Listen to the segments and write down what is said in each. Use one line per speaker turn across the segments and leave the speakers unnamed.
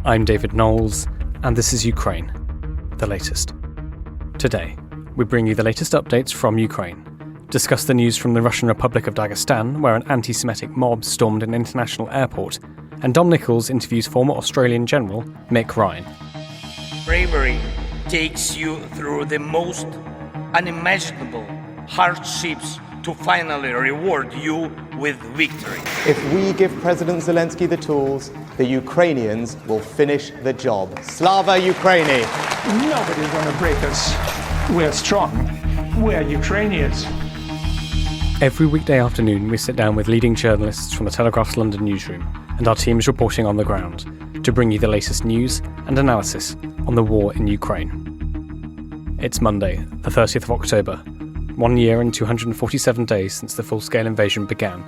I'm David Knowles, and this is Ukraine, the latest. Today, we bring you the latest updates from Ukraine, discuss the news from the Russian Republic of Dagestan, where an anti-Semitic mob stormed an international airport, and Dom Nicholls interviews former Australian General Mick Ryan.
Bravery takes you through the most unimaginable hardships to finally reward you with victory.
If we give President Zelensky the tools, the Ukrainians will finish the job. Slava Ukraini!
Nobody's gonna break us. We're strong. We're Ukrainians.
Every weekday afternoon, we sit down with leading journalists from the Telegraph's London newsroom and our teams reporting on the ground to bring you the latest news and analysis on the war in Ukraine. It's Monday, the 30th of October, 1 year and 247 days since the full-scale invasion began.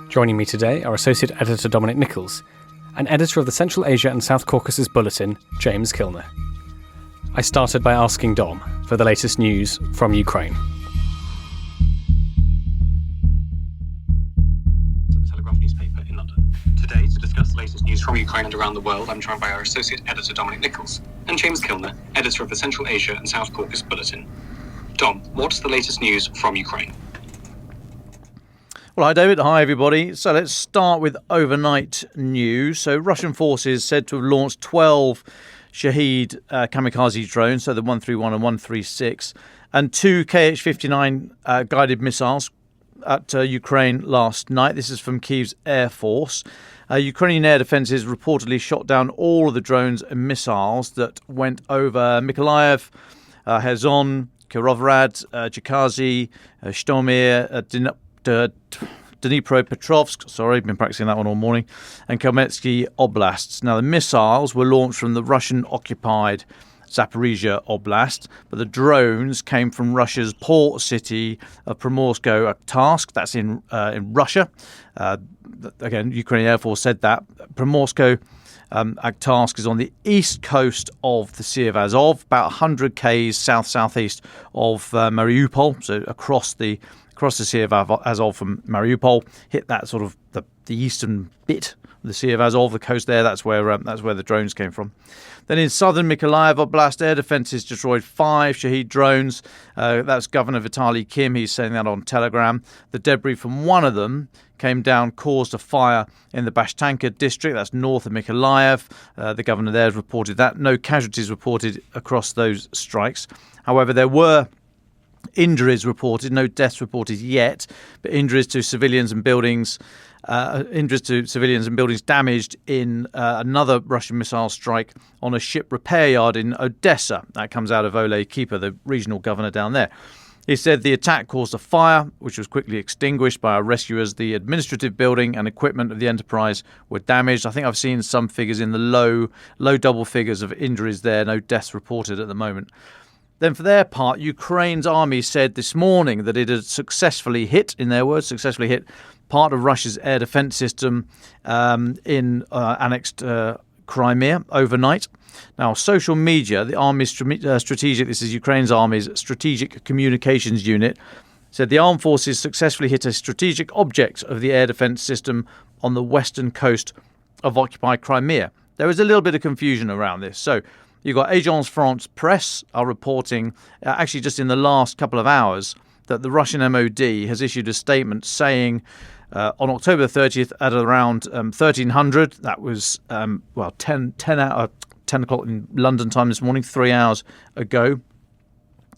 Joining me today are Associate Editor Dom Nicholls and Editor of the Central Asia and South Caucasus Bulletin, James Kilner. I started by asking Dom for the latest news from Ukraine.
The Telegraph newspaper in London. Today, to discuss the latest news from Ukraine and around the world, I'm joined by our Associate Editor Dom Nicholls and James Kilner, Editor of the Central Asia and South Caucasus Bulletin. Dom, what's the latest news from Ukraine?
Well, hi David, hi everybody. So let's start with overnight news. So Russian forces said to have launched 12 Shahed kamikaze drones, so the 131 and 136, and 2 Kh-59 guided missiles at Ukraine last night. This is from Kyiv's Air Force. Ukrainian air defences reportedly shot down all of the drones and missiles that went over Mykolaiv, Kherson, Kirovrad, Cherkasy, Zhytomyr, Dnipropetrovsk, I've been practicing that one all morning, and Khmelnytskyi oblasts. Now, the missiles were launched from the Russian-occupied Zaporizhia Oblast, but the drones came from Russia's port city of Primorsko-Akhtarsk. That's in Russia. Again, Ukrainian Air Force said that. Akhtarsk is on the east coast of the Sea of Azov, about 100 k's south-southeast of Mariupol, so across the Sea of Azov from Mariupol, hit that sort of the eastern bit of the Sea of Azov, the coast there. That's where the drones came from. Then in southern Mykolaiv Oblast, air defences destroyed 5 Shahed drones. That's Governor Vitaly Kim. He's saying that on Telegram. The debris from one of them came down, caused a fire in the Bashtanka district. That's north of Mykolaiv. The governor there has reported that. No casualties reported across those strikes. However, there were injuries reported, no deaths reported yet, but injuries to civilians and buildings damaged in another Russian missile strike on a ship repair yard in Odessa. That comes out of Ole Kipa, the regional governor down there. He said the attack caused a fire, which was quickly extinguished by our rescuers. The administrative building and equipment of the enterprise were damaged. I think I've seen some figures in the low double figures of injuries there. No deaths reported at the moment. Then for their part, Ukraine's army said this morning that it had successfully hit part of Russia's air defense system in annexed Crimea overnight. Now, social media, the army's this is Ukraine's army's strategic communications unit, said the armed forces successfully hit a strategic object of the air defense system on the western coast of occupied Crimea. There was a little bit of confusion around this. So you've got Agence France Presse are reporting, actually just in the last couple of hours, that the Russian MOD has issued a statement saying on October 30th at around 1300, that was 10 o'clock in London time this morning, 3 hours ago,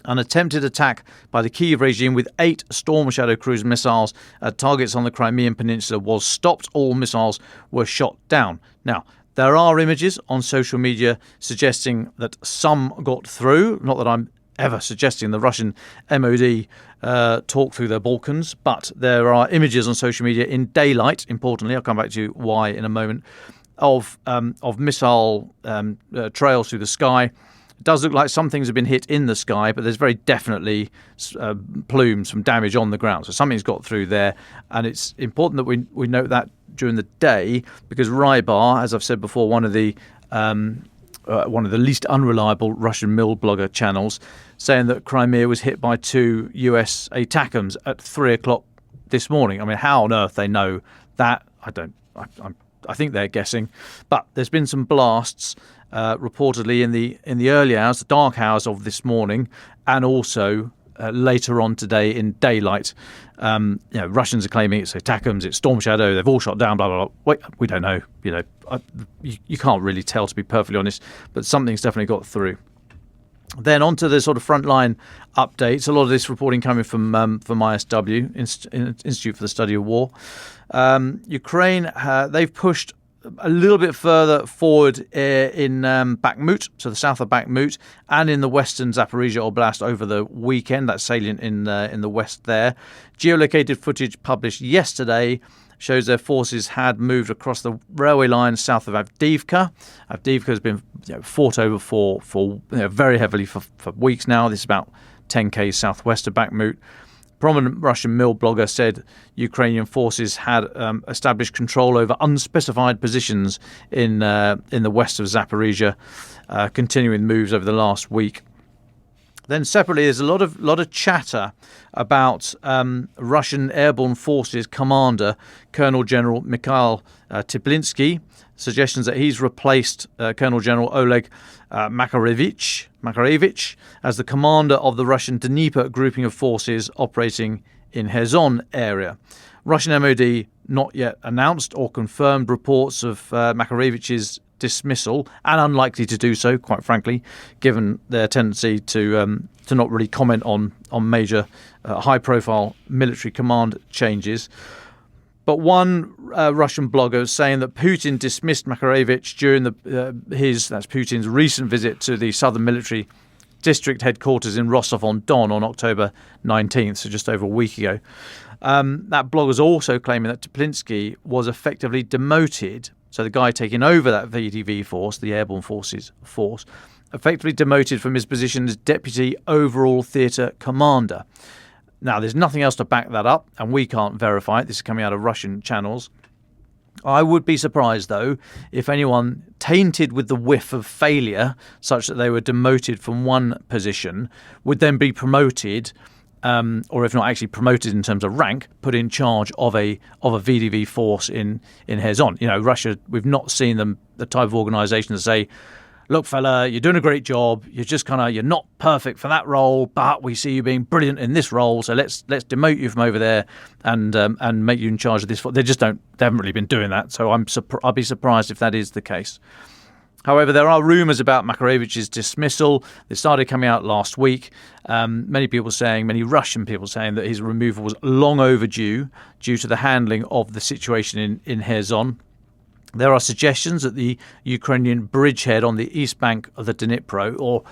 an attempted attack by the Kyiv regime with 8 Storm Shadow cruise missiles at targets on the Crimean Peninsula was stopped. All missiles were shot down. Now, there are images on social media suggesting that some got through. Not that I'm ever suggesting the Russian MOD talk through their Balkans, but there are images on social media in daylight, importantly, I'll come back to why in a moment, of missile trails through the sky. It does look like some things have been hit in the sky, but there's very definitely plumes from damage on the ground. So something's got through there, and it's important that we note that during the day, because Rybar, as I've said before, one of the least unreliable Russian mill blogger channels, saying that Crimea was hit by 2 US ATACMS at 3 o'clock this morning. I mean, how on earth they know that, I'm I think they're guessing. But there's been some blasts reportedly in the early hours, the dark hours of this morning, and also later on today in daylight. Russians are claiming it's ATACMS, it's Storm Shadow, they've all shot down, blah, blah, blah. Wait, we don't know. You can't really tell, to be perfectly honest, but something's definitely got through. Then on to the sort of frontline updates. A lot of this reporting coming from ISW, Institute for the Study of War. Ukraine, they've pushed a little bit further forward in Bakhmut, so the south of Bakhmut, and in the western Zaporizhia Oblast over the weekend. That's salient in the west there. Geolocated footage published yesterday shows their forces had moved across the railway line south of Avdiivka. Avdiivka has been fought over for very heavily for weeks now. This is about 10 km southwest of Bakhmut. Prominent Russian mill blogger said Ukrainian forces had established control over unspecified positions in the west of Zaporizhia, continuing moves over the last week. Then separately, there's a lot of chatter about Russian airborne forces commander Colonel General Mikhail Teplinsky, suggestions that he's replaced Colonel General Oleg Makarevich as the commander of the Russian Dnieper grouping of forces operating in Kherson area. Russian MOD not yet announced or confirmed reports of Makarevich's dismissal, and unlikely to do so, quite frankly, given their tendency to not really comment on major high-profile military command changes. But one Russian blogger is saying that Putin dismissed Makarevich during that's Putin's recent visit to the Southern Military District headquarters in Rostov-on-Don on October 19th, so just over a week ago. That blogger is also claiming that Teplinsky was effectively demoted. So the guy taking over that VDV force, the Airborne Forces force, effectively demoted from his position as Deputy Overall Theatre Commander. Now, there's nothing else to back that up, and we can't verify it. This is coming out of Russian channels. I would be surprised, though, if anyone tainted with the whiff of failure, such that they were demoted from one position, would then be promoted, or if not actually promoted in terms of rank, put in charge of a VDV force in Kherson. Russia, we've not seen them, the type of organisation that say, look, fella, you're doing a great job. You're just you're not perfect for that role, but we see you being brilliant in this role. So let's demote you from over there and make you in charge of this. They haven't really been doing that. So I'll be surprised if that is the case. However, there are rumours about Makarevich's dismissal. They started coming out last week. Many Russian people saying that his removal was long overdue due to the handling of the situation in Kherson. There are suggestions that the Ukrainian bridgehead on the east bank of the Dnipro, or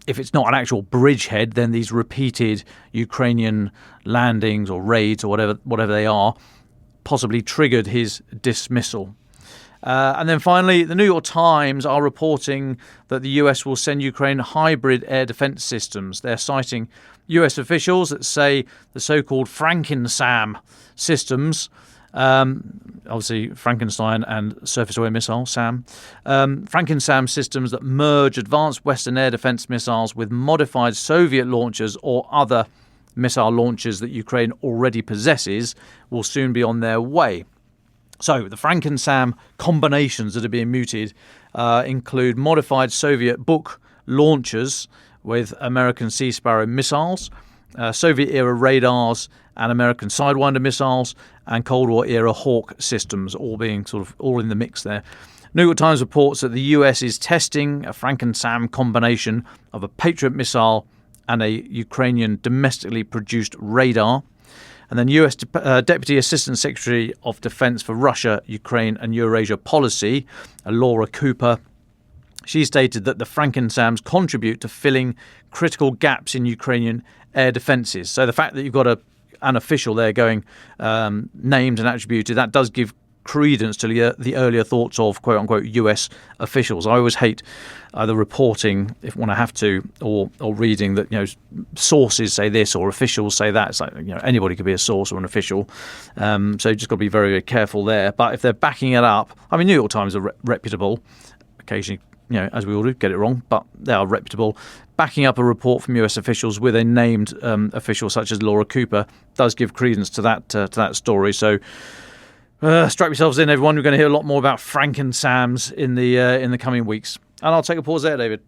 if it's not an actual bridgehead, then these repeated Ukrainian landings or raids or whatever they are, possibly triggered his dismissal. And then finally, the New York Times are reporting that the US will send Ukraine hybrid air defense systems. They're citing US officials that say the so-called Frankensam systems, obviously Frankenstein and surface-to-air missile, SAM, Frankensam systems that merge advanced Western air defense missiles with modified Soviet launchers or other missile launchers that Ukraine already possesses will soon be on their way. So the Frankensam combinations that are being mooted include modified Soviet Buk launchers with American Sea Sparrow missiles, Soviet-era radars and American Sidewinder missiles, and Cold War-era Hawk systems, all in the mix there. New York Times reports that the US is testing a Frankensam combination of a Patriot missile and a Ukrainian domestically produced radar. And then US Deputy Assistant Secretary of Defense for Russia, Ukraine and Eurasia Policy, Laura Cooper, she stated that the Frankensams contribute to filling critical gaps in Ukrainian air defences. So the fact that you've got an official there going named and attributed, that does give credence to the earlier thoughts of quote-unquote US officials. I always hate either reporting, when I have to, or reading that sources say this or officials say that. It's like anybody could be a source or an official, so you just got to be very, very careful there. But if they're backing it up, New York Times are reputable. Occasionally, as we all do, get it wrong, but they are reputable. Backing up a report from US officials with a named official such as Laura Cooper does give credence to that story. So Strap yourselves in, everyone. We're going to hear a lot more about Frank and Sam's in the coming weeks. And I'll take a pause there, David.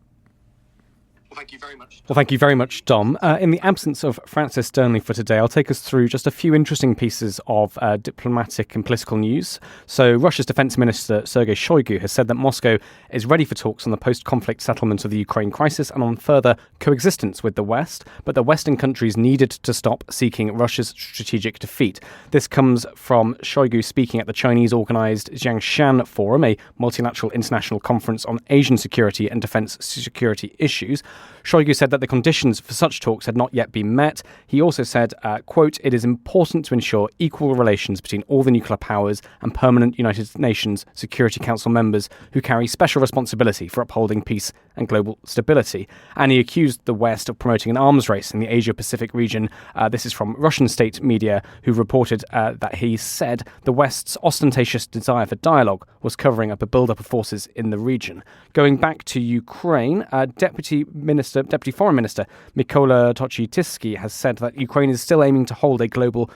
Well, thank you very much.
Well, thank you very much, Dom. In the absence of Francis Sternley for today, I'll take us through just a few interesting pieces of diplomatic and political news. So Russia's Defense Minister Sergei Shoigu has said that Moscow is ready for talks on the post-conflict settlement of the Ukraine crisis and on further coexistence with the West, but the Western countries needed to stop seeking Russia's strategic defeat. This comes from Shoigu speaking at the Chinese-organised Jiangshan Forum, a multilateral international conference on Asian security and defence security issues. Shoigu said that the conditions for such talks had not yet been met. He also said, quote, "It is important to ensure equal relations between all the nuclear powers and permanent United Nations Security Council members who carry special responsibility for upholding peace and global stability." And he accused the West of promoting an arms race in the Asia-Pacific region. This is from Russian state media, who reported that he said the West's ostentatious desire for dialogue was covering up a build-up of forces in the region. Going back to Ukraine, Deputy Foreign Minister Mykola Tochitysky has said that Ukraine is still aiming to hold a global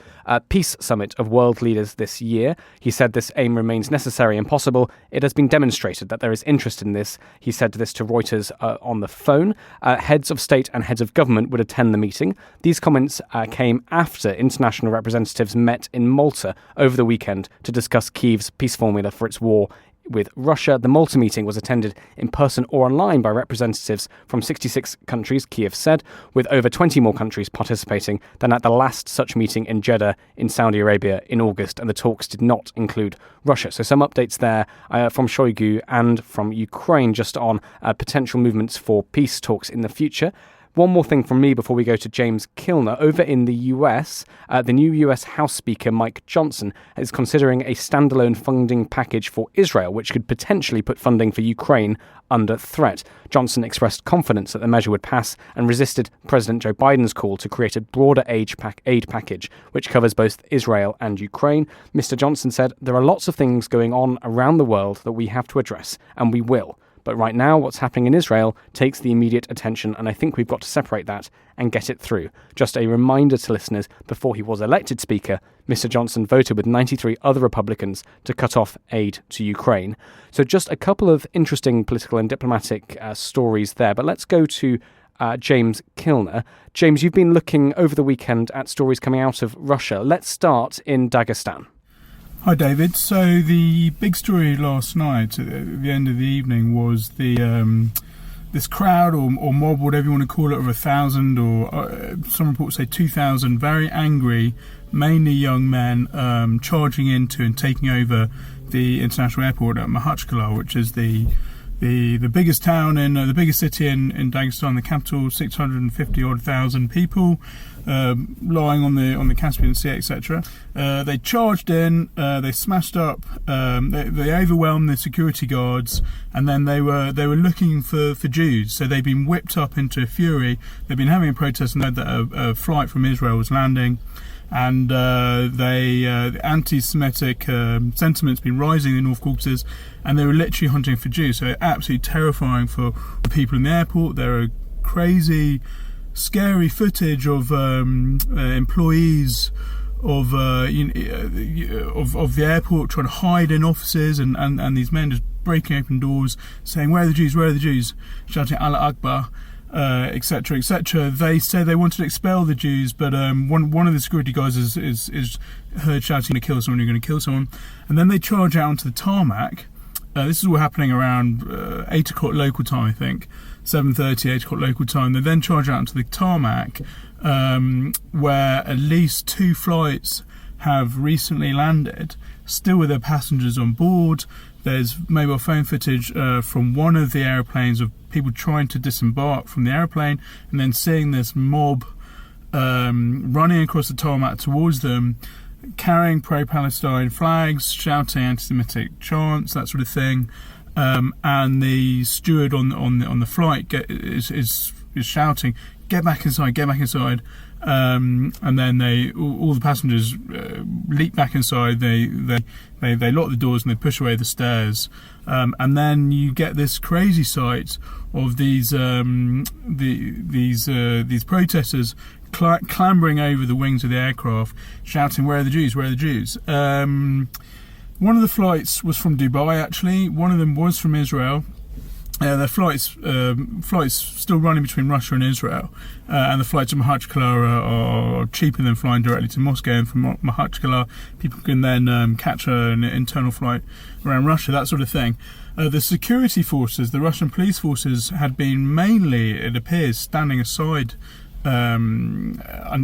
peace summit of world leaders this year. He said this aim remains necessary and possible. It has been demonstrated that there is interest in this. He said this to Reuters on the phone. Heads of state and heads of government would attend the meeting. These comments came after international representatives met in Malta over the weekend to discuss Kyiv's peace formula for its war with Russia. The Malta meeting was attended in person or online by representatives from 66 countries, Kiev said, with over 20 more countries participating than at the last such meeting in Jeddah in Saudi Arabia in August, and the talks did not include Russia. So some updates there from Shoigu and from Ukraine just on potential movements for peace talks in the future. One more thing from me before we go to James Kilner. Over in the US, the new US House Speaker Mike Johnson is considering a standalone funding package for Israel, which could potentially put funding for Ukraine under threat. Johnson expressed confidence that the measure would pass and resisted President Joe Biden's call to create a broader aid package, which covers both Israel and Ukraine. Mr. Johnson said, "There are lots of things going on around the world that we have to address, and we will. But right now, what's happening in Israel takes the immediate attention, and I think we've got to separate that and get it through." Just a reminder to listeners, before he was elected Speaker, Mr. Johnson voted with 93 other Republicans to cut off aid to Ukraine. So just a couple of interesting political and diplomatic stories there. But let's go to James Kilner. James, you've been looking over the weekend at stories coming out of Russia. Let's start in Dagestan.
Hi David. So the big story last night at the end of the evening was the this crowd or mob, whatever you want to call it, of 1,000 or some reports say 2,000 very angry, mainly young men, charging into and taking over the international airport at Makhachkala, which is the biggest town in the biggest city in Dagestan, the capital. 650,000 people lying on the Caspian Sea, etc. They charged in, they smashed up, they overwhelmed the security guards, and then they were looking for Jews. So they've been whipped up into a fury. They've been having a protest and heard that a flight from Israel was landing. And the anti-Semitic sentiment's been rising in the North Caucasus, and they were literally hunting for Jews. So absolutely terrifying for the people in the airport. There are crazy, scary footage of employees of the airport trying to hide in offices, and these men just breaking open doors, saying, "Where are the Jews? Where are the Jews?" shouting "Allah Akbar." Etc., etc. They said they wanted to expel the Jews, but one of the security guys is heard shouting to kill someone, you're going to kill someone. And then they charge out onto the tarmac. This is all happening around 8 o'clock local time, I think. 7:30, 8 o'clock local time. They then charge out onto the tarmac, where at least 2 flights have recently landed, still with their passengers on board. There's mobile phone footage from one of the aeroplanes of people trying to disembark from the aeroplane, and then seeing this mob running across the tarmac towards them, carrying pro-Palestine flags, shouting anti-Semitic chants, that sort of thing. And the steward on the flight is shouting, "Get back inside! Get back inside!" And then all the passengers leap back inside. They lock the doors and they push away the stairs. And then you get this crazy sight of these protesters clambering over the wings of the aircraft, shouting, "Where are the Jews? Where are the Jews?" One of the flights was from Dubai, actually. One of them was from Israel. The flights still running between Russia and Israel, and the flights to Makhachkala are cheaper than flying directly to Moscow. And from Makhachkala, people can then catch an internal flight around Russia, that sort of thing. The security forces, the Russian police forces, had been mainly, it appears, standing aside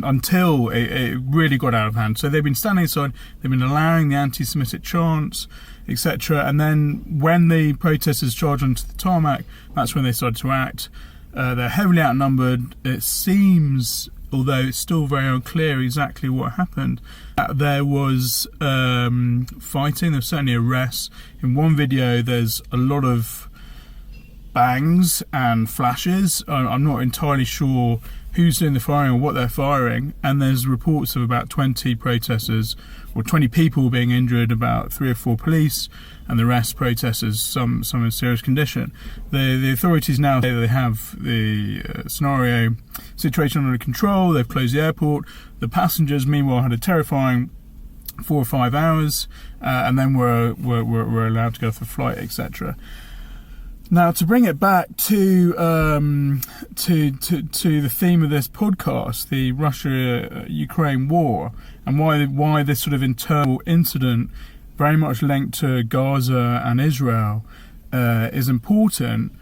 until it really got out of hand. So they've been standing aside, they've been allowing the anti-Semitic chants, etc. And then when the protesters charged onto the tarmac, that's when they started to act. They're heavily outnumbered. It seems, although it's still very unclear exactly what happened, there was fighting, there's certainly arrests. In one video there's a lot of bangs and flashes. I'm not entirely sure who's doing the firing or what they're firing, and there's reports of about 20 protesters or 20 people being injured, about 3 or 4 police, and the rest protesters, some in serious condition. The authorities now say that they have the scenario situation under control. They've closed the airport. The passengers meanwhile had a terrifying 4 or 5 hours, and then were allowed to go for flight, etc. Now, to bring it back to the theme of this podcast, the Russia-Ukraine war, and why this sort of internal incident, very much linked to Gaza and Israel, is important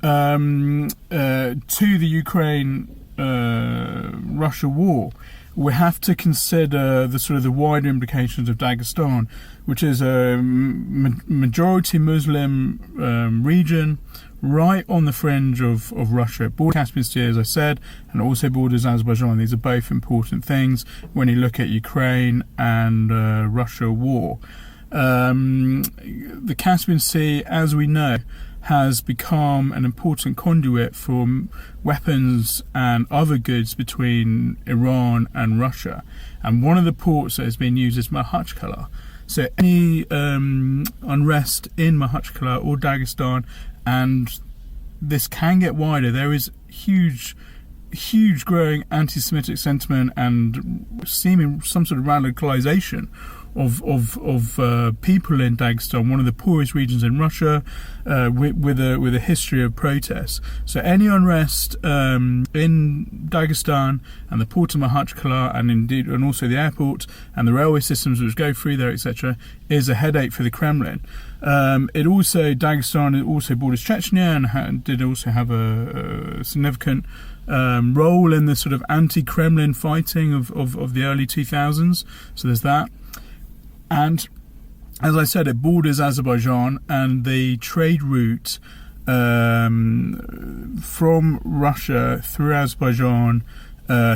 to the Ukraine-Russia war. We have to consider the wider implications of Dagestan, which is a majority Muslim region right on the fringe of Russia. It borders Caspian Sea, as I said, and also borders Azerbaijan. These are both important things when you look at Ukraine and Russia war. The Caspian Sea, as we know, has become an important conduit for weapons and other goods between Iran and Russia. And one of the ports that has been used is Makhachkala. So any unrest in Makhachkala or Dagestan, and this can get wider, there is huge growing anti-Semitic sentiment and seeming some sort of radicalization of people in Dagestan, one of the poorest regions in Russia, with a history of protests. So any unrest in Dagestan and the port of Makhachkala, and also the airport and the railway systems which go through there, etc., is a headache for the Kremlin. Dagestan also borders Chechnya and did also have a significant role in the sort of anti-Kremlin fighting of the early 2000s. So there's that. And as I said, it borders Azerbaijan, and the trade route from Russia through Azerbaijan,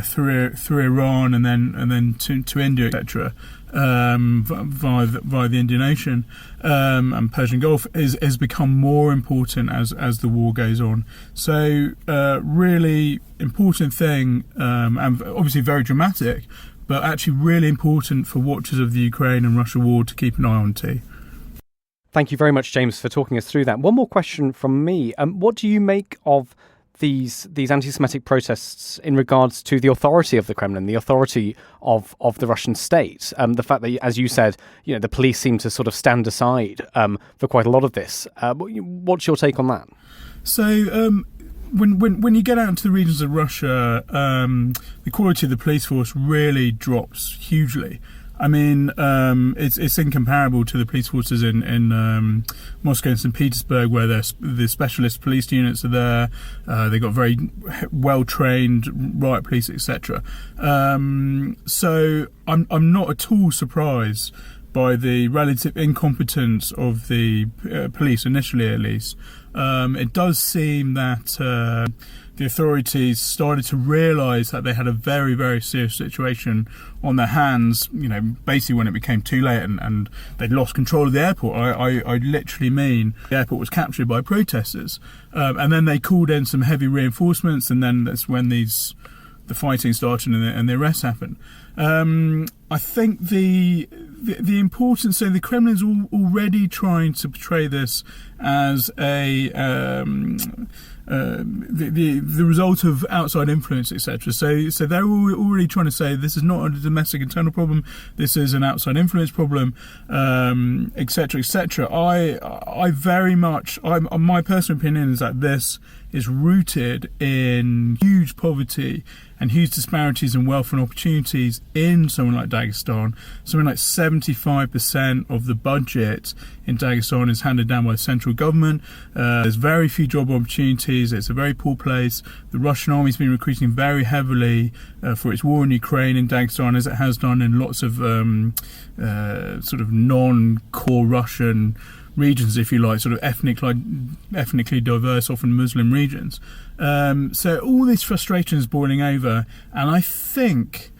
through Iran, and then to India, etc., via the Indian Ocean and Persian Gulf has become more important as the war goes on. So really important thing, and obviously very dramatic, but actually really important for watchers of the Ukraine and Russia war to keep an eye on too.
Thank you very much, James, for talking us through that. One more question from me. What do you make of these anti-Semitic protests in regards to the authority of the Kremlin, the authority of the Russian state? The fact that, as you said, the police seem to sort of stand aside for quite a lot of this. What's your take on that?
So when you get out into the regions of Russia, the quality of the police force really drops hugely. I mean, it's incomparable to the police forces in Moscow and St. Petersburg, where the specialist police units are there. They've got very well-trained riot police, etc. So I'm not at all surprised by the relative incompetence of the police, initially at least. It does seem that the authorities started to realise that they had a very, very serious situation on their hands, basically when it became too late and they'd lost control of the airport. I literally mean the airport was captured by protesters. And then they called in some heavy reinforcements, and then that's when the fighting started and the arrests happened. I think the importance. So the Kremlin's already trying to portray this as a the result of outside influence, etc. So they're already trying to say this is not a domestic internal problem. This is an outside influence problem, etc. etc. I very much. My personal opinion is that this is rooted in huge poverty and huge disparities in wealth and opportunities in somewhere like Dagestan. Something like 75% of the budget in Dagestan is handed down by the central government. There's very few job opportunities. It's a very poor place. The Russian army's been recruiting very heavily for its war in Ukraine in Dagestan, as it has done in lots of sort of non-core Russian regions, if you like, sort of ethnically diverse, often Muslim regions. So all these frustrations boiling over, and I think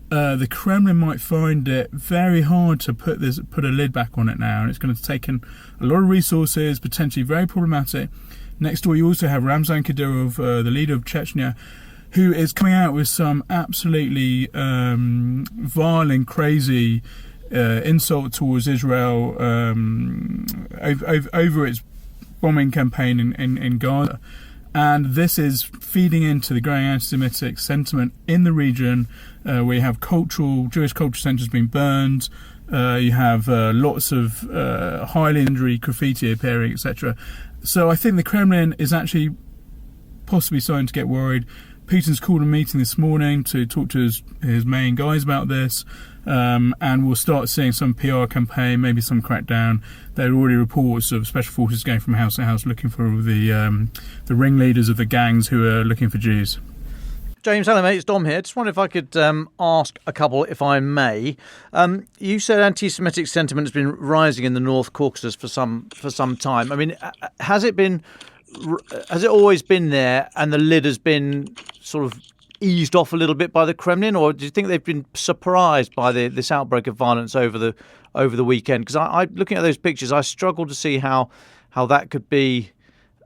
the Kremlin might find it very hard to put a lid back on it now, and it's going to take in a lot of resources, potentially very problematic. Next door, you also have Ramzan Kadyrov, the leader of Chechnya, who is coming out with some absolutely vile and crazy insult towards Israel over its bombing campaign in Gaza. And this is feeding into the growing anti-Semitic sentiment in the region, where you have Jewish cultural centres being burned, you have lots of highly injury graffiti appearing, etc. So I think the Kremlin is actually possibly starting to get worried. Putin's called a meeting this morning to talk to his main guys about this, and we'll start seeing some PR campaign, maybe some crackdown. There are already reports of special forces going from house to house looking for the ringleaders of the gangs who are looking for Jews.
James, hello mate, it's Dom here. Just wonder if I could ask a couple, if I may. You said anti-Semitic sentiment has been rising in the North Caucasus for some time. I mean, has it always been there, and the lid has been sort of eased off a little bit by the Kremlin, or do you think they've been surprised by this outbreak of violence over the weekend? Because I looking at those pictures, I struggle to see how that could be.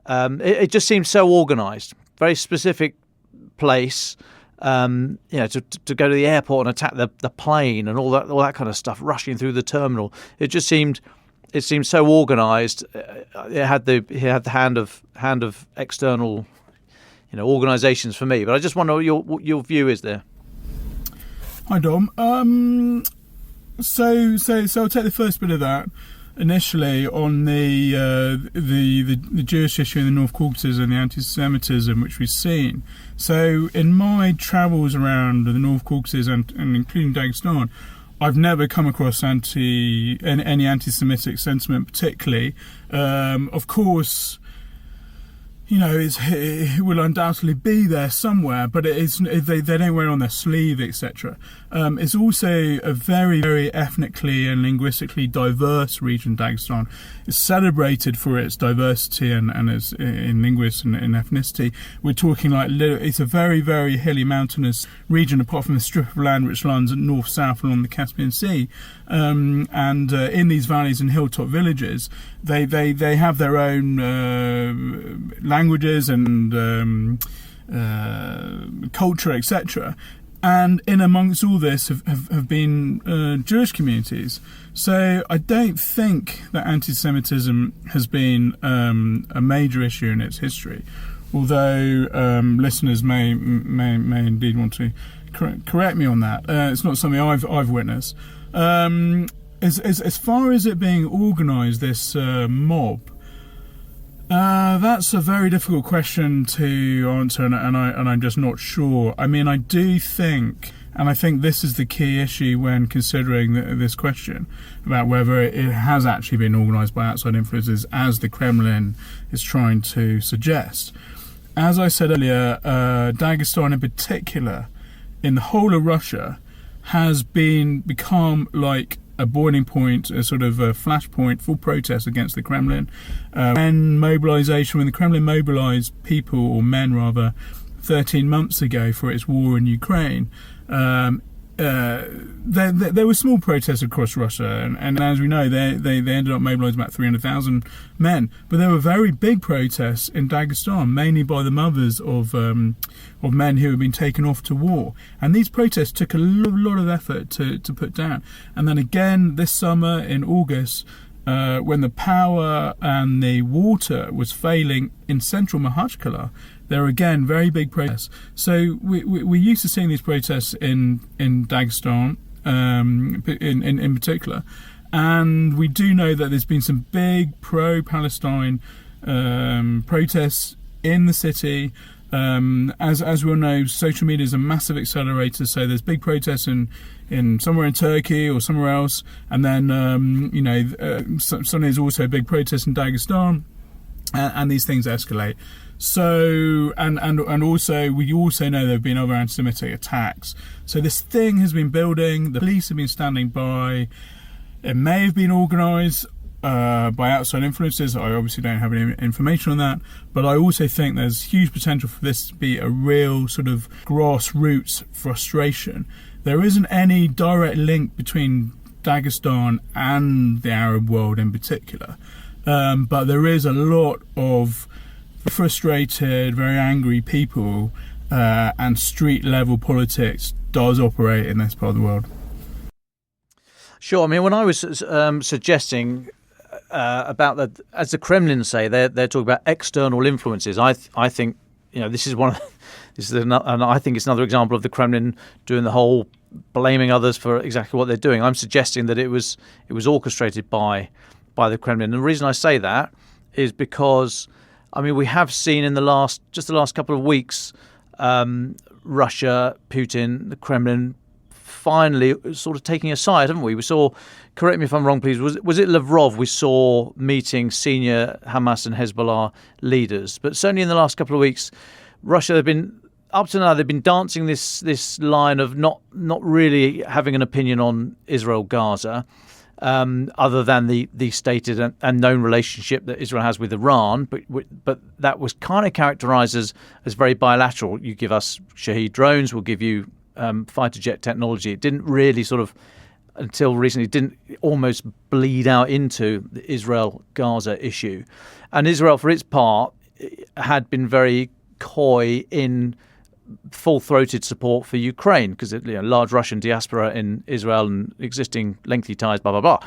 It just seems so organised, very specific place. To go to the airport and attack the plane and all that kind of stuff, rushing through the terminal. It seemed so organised. It had the hand of external, organisations for me. But I just wonder what your view is there.
Hi Dom. So I'll take the first bit of that. Initially on the Jewish issue in the North Caucasus and the anti-Semitism which we've seen. So in my travels around the North Caucasus and including Dagestan, I've never come across any anti-Semitic sentiment particularly. Of course, it will undoubtedly be there somewhere, but they don't wear it on their sleeve, etc. It's also a very, very ethnically and linguistically diverse region, Dagestan. It's celebrated for its diversity and its in linguists and in ethnicity. We're talking it's a very, very hilly, mountainous region, apart from the strip of land which runs north-south along the Caspian Sea. And in these valleys and hilltop villages, they have their own languages and culture, etc. And in amongst all this have been Jewish communities. So I don't think that anti-Semitism has been a major issue in its history, although listeners may indeed want to correct me on that. It's not something I've witnessed. As far as it being organised, this mob, that's a very difficult question to answer, and I'm just not sure. I mean, I do think, and I think this is the key issue when considering this question about whether it has actually been organised by outside influences, as the Kremlin is trying to suggest. As I said earlier, Dagestan in particular, in the whole of Russia, has become like a boiling point, a sort of a flashpoint for protest against the Kremlin. When the Kremlin mobilised people, or men rather, 13 months ago for its war in Ukraine, there were small protests across Russia, and as we know, they ended up mobilising about 300,000 men. But there were very big protests in Dagestan, mainly by the mothers of men who had been taken off to war. And these protests took a lot of effort to put down. And then again this summer in August, when the power and the water was failing in central Makhachkala, there were again very big protests. So we're used to seeing these protests in Dagestan, in particular, and we do know that there's been some big pro-Palestine protests in the city. As we all know, social media is a massive accelerator. So there's big protests in somewhere in Turkey or somewhere else, and then suddenly there's also a big protest in Dagestan, and these things escalate. So and also we also know there have been other anti-Semitic attacks. So this thing has been building. The police have been standing by. It may have been organised by outside influences. I obviously don't have any information on that, but I also think there's huge potential for this to be a real sort of grassroots frustration. There isn't any direct link between Dagestan and the Arab world in particular, but there is a lot of frustrated, very angry people, and street level politics does operate in this part of the world.
Sure. I mean, when I was suggesting about that, as the Kremlin say, they're talking about external influences. I think this is I think it's another example of the Kremlin doing the whole blaming others for exactly what they're doing. I'm suggesting that it was orchestrated by the Kremlin. And the reason I say that is because, I mean, we have seen in the last couple of weeks, Russia, Putin, the Kremlin, finally sort of taking a side, haven't we? We saw, correct me if I'm wrong, please, was it Lavrov we saw meeting senior Hamas and Hezbollah leaders? But certainly in the last couple of weeks, Russia, up to now, they've been dancing this line of not really having an opinion on Israel-Gaza, other than the stated and known relationship that Israel has with Iran, but that was kind of characterised as very bilateral. You give us Shahed drones, we'll give you fighter jet technology. It didn't really sort of, until recently, didn't almost bleed out into the Israel-Gaza issue. And Israel, for its part, had been very coy in full-throated support for Ukraine because large Russian diaspora in Israel and existing lengthy ties, blah, blah, blah.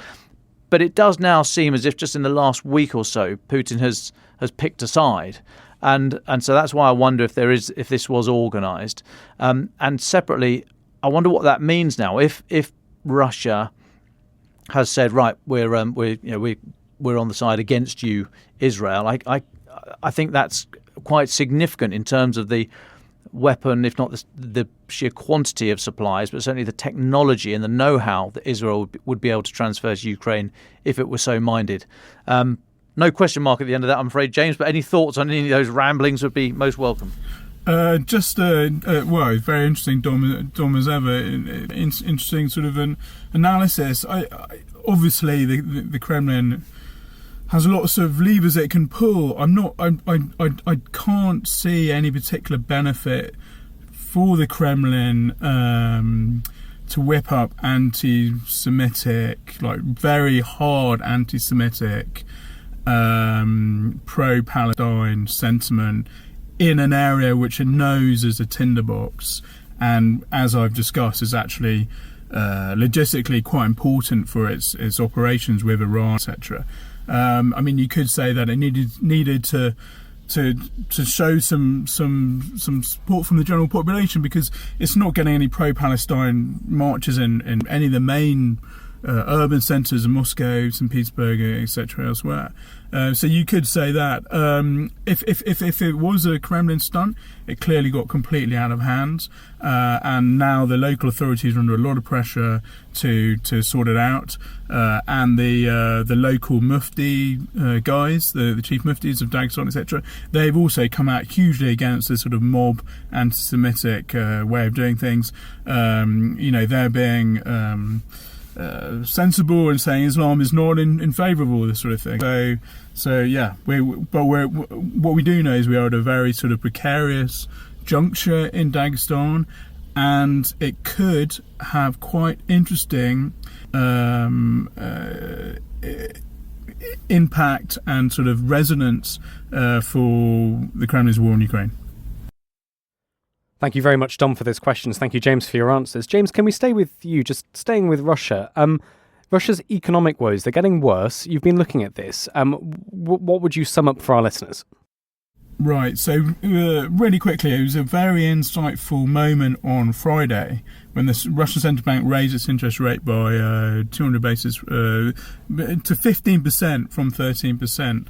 But it does now seem as if just in the last week or so, Putin has picked a side. And so that's why I wonder if this was organised. And separately, I wonder what that means now. If Russia has said, right, we're on the side against you, Israel, I think that's quite significant in terms of the weapon, if not the sheer quantity of supplies, but certainly the technology and the know-how that Israel would be able to transfer to Ukraine if it were so minded. No question mark at the end of that, I'm afraid, James, but any thoughts on any of those ramblings would be most welcome.
Very interesting, Dom, as ever. Interesting sort of an analysis. Obviously, the Kremlin has a lot of sort of levers it can pull. I can't see any particular benefit for the Kremlin to whip up anti-Semitic, like very hard anti-Semitic, pro-Palestine sentiment in an area which it knows is a tinderbox, and as I've discussed, is actually logistically quite important for its operations with Iran, etc. I mean, you could say that it needed to show some support from the general population because it's not getting any pro-Palestine marches in any of the main urban centres in Moscow, St. Petersburg, etc. elsewhere. So you could say that if it was a Kremlin stunt, it clearly got completely out of hand, and now the local authorities are under a lot of pressure to sort it out. And the local mufti guys, the chief muftis of Dagestan, etc., they've also come out hugely against this sort of mob anti-Semitic way of doing things. They're being sensible and saying Islam is not in favour of all this sort of thing. So yeah, what we do know is we are at a very sort of precarious juncture in Dagestan, and it could have quite interesting impact and sort of resonance for the Kremlin's war in Ukraine.
Thank you very much, Dom, for those questions. Thank you, James, for your answers. James, can we stay with you, just staying with Russia? Russia's economic woes, they're getting worse. You've been looking at this. What would you sum up for our listeners?
Right, so really quickly, it was a very insightful moment on Friday when the Russian central bank raised its interest rate by 200 basis to 15% from 13%.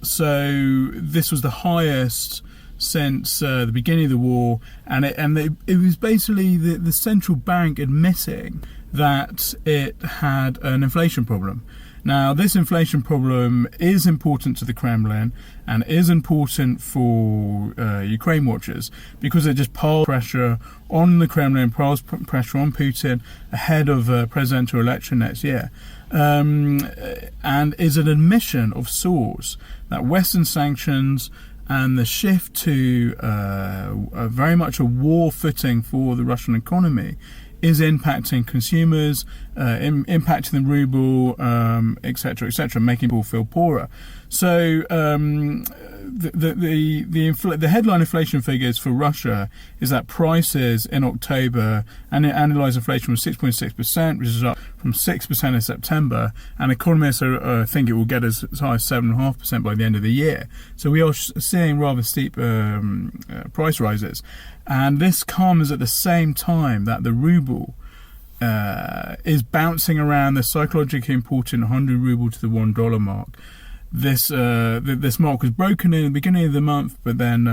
So this was the highest since the beginning of the war, and it was basically the central bank admitting that it had an inflation problem. Now, this inflation problem is important to the Kremlin and is important for Ukraine watchers because it just piles pressure on the Kremlin, piles pressure on Putin ahead of a presidential election next year, and is an admission of sorts that Western sanctions and the shift to very much a war footing for the Russian economy is impacting consumers, impacting the ruble, etc., making people feel poorer. So the headline inflation figures for Russia is that prices in October and annualized inflation was 6.6%, which is up from 6% in September, and economists think it will get as high as 7.5% by the end of the year. So we are seeing rather steep price rises, and this comes at the same time that the ruble is bouncing around the psychologically important 100 ruble to the $1 mark. This mark was broken in the beginning of the month, but then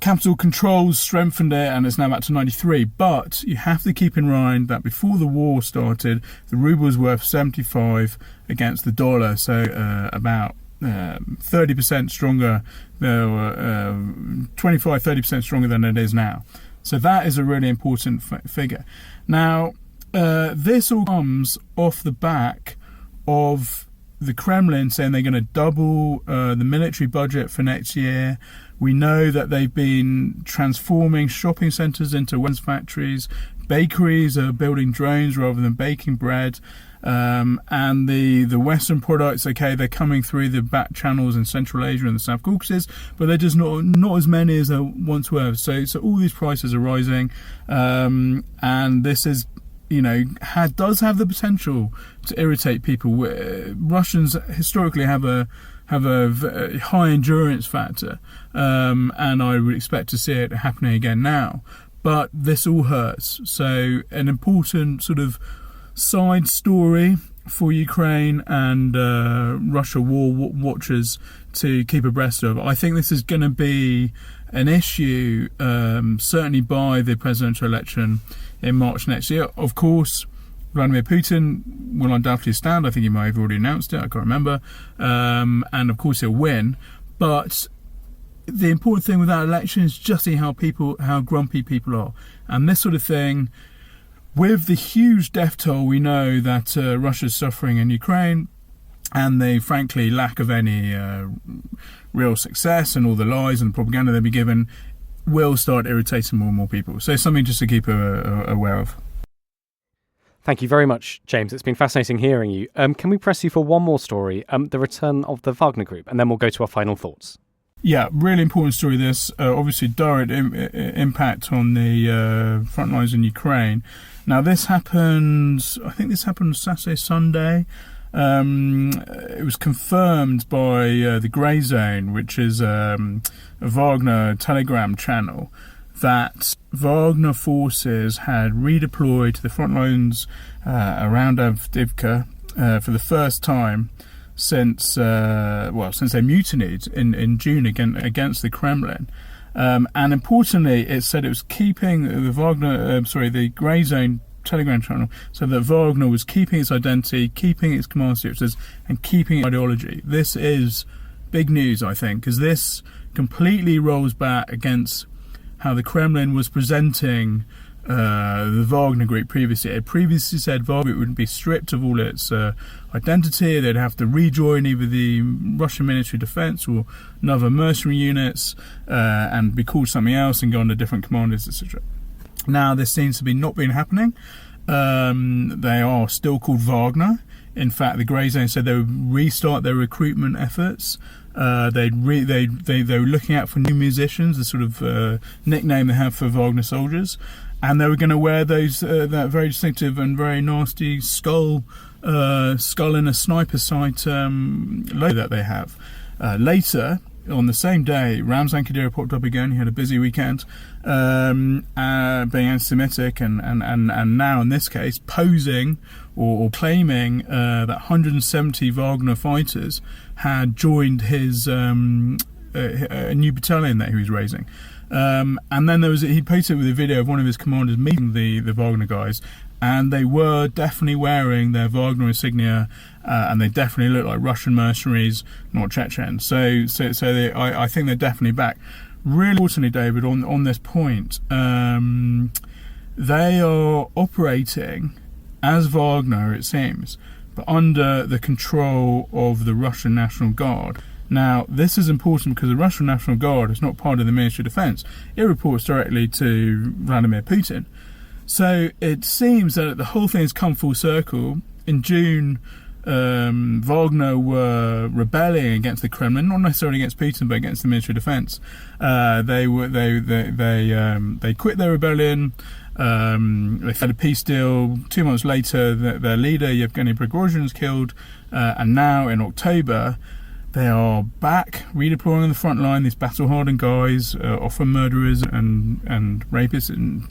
capital controls strengthened it, and it's now back to 93. But you have to keep in mind that before the war started, the ruble was worth 75 against the dollar, so about 30% stronger, 25-30% stronger than it is now. So that is a really important figure. Now, this all comes off the back of the Kremlin saying they're going to double the military budget for next year. We know that they've been transforming shopping centres into weapons factories. Bakeries are building drones rather than baking bread. And the Western products, okay, they're coming through the back channels in Central Asia and the South Caucasus, but they're just not as many as there once were. So all these prices are rising, and this is, does have the potential to irritate people. Russians historically have a high endurance factor, and I would expect to see it happening again now. But this all hurts. So an important sort of side story for Ukraine and Russia war watchers to keep abreast of. I think this is going to be an issue certainly by the presidential election in March next year. Of course, Vladimir Putin will undoubtedly stand. I think he might have already announced it, I can't remember. And of course he'll win. But the important thing with that election is just see how grumpy people are. And this sort of thing, with the huge death toll we know that Russia's suffering in Ukraine, and the frankly lack of any real success and all the lies and propaganda they'll be given, will start irritating more and more people. So something just to keep aware of.
Thank you very much, James. It's been fascinating hearing you. Can we press you for one more story, the return of the Vagner group, and then we'll go to our final thoughts.
Yeah, really important story this. Obviously direct impact on the front lines in Ukraine. Now this happened Saturday, Sunday. It was confirmed by the Grey Zone, which is a Vagner Telegram channel, that Wagner forces had redeployed to the front lines around Avdiivka for the first time since they mutinied in June against the Kremlin. And importantly, it said it was keeping the Grey Zone Telegram channel, so that Wagner was keeping its identity, keeping its command structures, and keeping its ideology. This is big news, I think, because this completely rolls back against how the Kremlin was presenting the Vagner group previously. It previously said Vagner would be stripped of all its identity. They'd have to rejoin either the Russian Ministry of Defence or another mercenary units and be called something else and go under different commanders, etc. Now this seems to be not been happening. They are still called Vagner. In fact, the Grey Zone said they would restart their recruitment efforts. They were looking out for new musicians, the sort of nickname they have for Wagner soldiers, and they were going to wear those that very distinctive and very nasty skull in a sniper sight logo that they have. Later, on the same day, Ramzan Kadyrov popped up again. He had a busy weekend, being anti-Semitic, and now in this case posing or claiming that 170 Wagner fighters had joined his a new battalion that he was raising. And then he posted with a video of one of his commanders meeting the Wagner guys, and they were definitely wearing their Wagner insignia, and they definitely look like Russian mercenaries, not Chechens. So I think they're definitely back. Really importantly, David, on this point, they are operating as Wagner, it seems, but under the control of the Russian National Guard. Now, this is important because the Russian National Guard is not part of the Ministry of Defence. It reports directly to Vladimir Putin. So it seems that the whole thing has come full circle. In June, Wagner were rebelling against the Kremlin, not necessarily against Putin, but against the Ministry of Defence. They quit their rebellion. They had a peace deal. 2 months later, their leader Yevgeny Prigozhin was killed, and now in October, they are back redeploying on the front line. These battle-hardened guys, often murderers and rapists and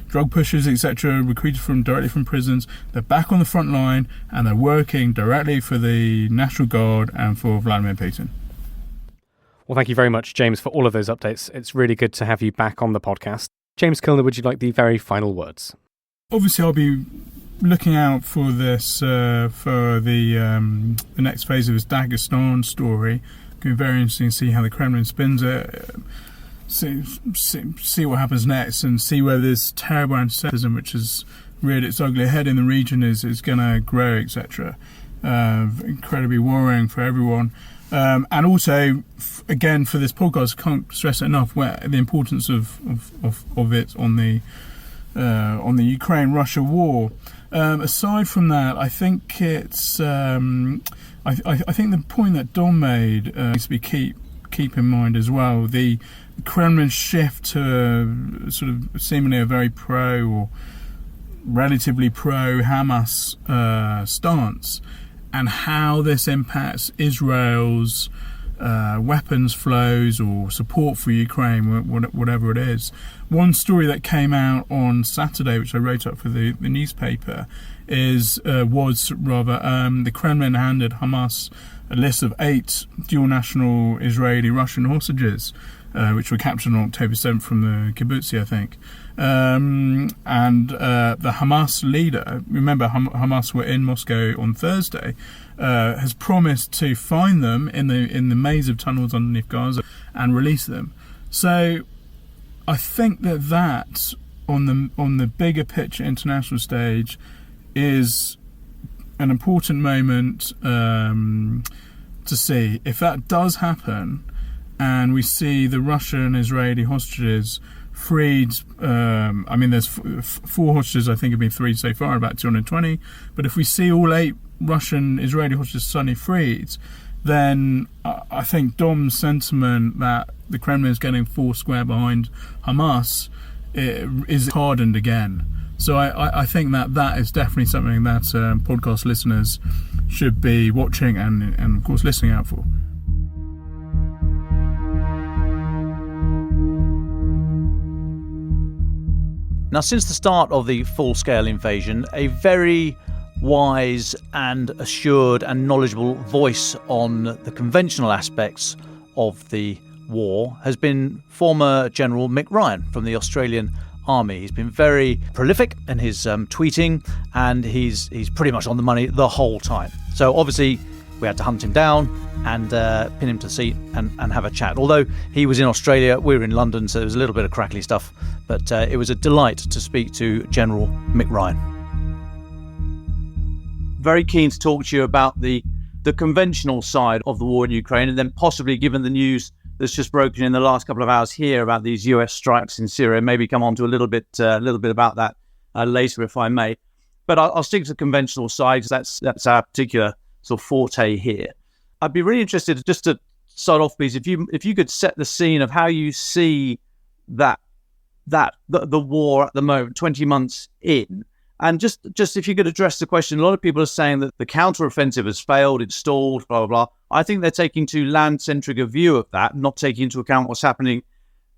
drug pushers, etc., recruited directly from prisons. They're back on the front line, and they're working directly for the National Guard and for Vladimir Putin.
Well, thank you very much, James, for all of those updates. It's really good to have you back on the podcast. James Kilner, would you like the very final words?
Obviously, I'll be looking out for this for the next phase of his Dagestan story. It's going to be very interesting to see how the Kremlin spins it. See what happens next, and see whether this terrible anti-Semitism, which has reared its ugly head in the region, is going to grow, etc. Incredibly worrying for everyone. And also, again, for this podcast, I can't stress it enough the importance of it on the Ukraine-Russia war. Aside from that, I think it's I think the point that Dom made needs to be keep in mind as well. The Kremlin's shift to sort of seemingly a very pro or relatively pro Hamas stance, and how this impacts Israel's weapons flows or support for Ukraine, whatever it is. One story that came out on Saturday, which I wrote up for the newspaper, was the Kremlin handed Hamas a list of 8 dual national Israeli-Russian hostages, which were captured on October 7th from the kibbutz, I think. And the Hamas leader, remember Hamas were in Moscow on Thursday, has promised to find them in the maze of tunnels underneath Gaza and release them. So I think that on the bigger picture international stage is an important moment to see. If that does happen, and we see the Russian Israeli hostages freed, there's 4 hostages I think have been freed so far, about 220, but if we see all 8 Russian Israeli hostages suddenly freed, then I think Dom's sentiment that the Kremlin is getting 4 square behind Hamas is hardened again. So I think that is definitely something that podcast listeners should be watching and of course listening out for.
Now, since the start of the full-scale invasion, a very wise and assured and knowledgeable voice on the conventional aspects of the war has been former General Mick Ryan from the Australian Army. He's been very prolific in his tweeting, and he's pretty much on the money the whole time. So obviously We had to hunt him down and pin him to the seat and have a chat. Although he was in Australia, we were in London, so there was a little bit of crackly stuff. But it was a delight to speak to General Mick Ryan. Very keen to talk to you about the conventional side of the war in Ukraine, and then possibly, given the news that's just broken in the last couple of hours here about these US strikes in Syria, maybe come on to a little bit about that later, if I may. But I'll stick to the conventional side, because that's our particular sort of forte here. I'd be really interested, just to start off, please, if you could set the scene of how you see the war at the moment, 20 months in. And just if you could address the question, a lot of people are saying that the counteroffensive has failed, it's stalled, blah, blah, blah. I think they're taking too land-centric a view of that, not taking into account what's happening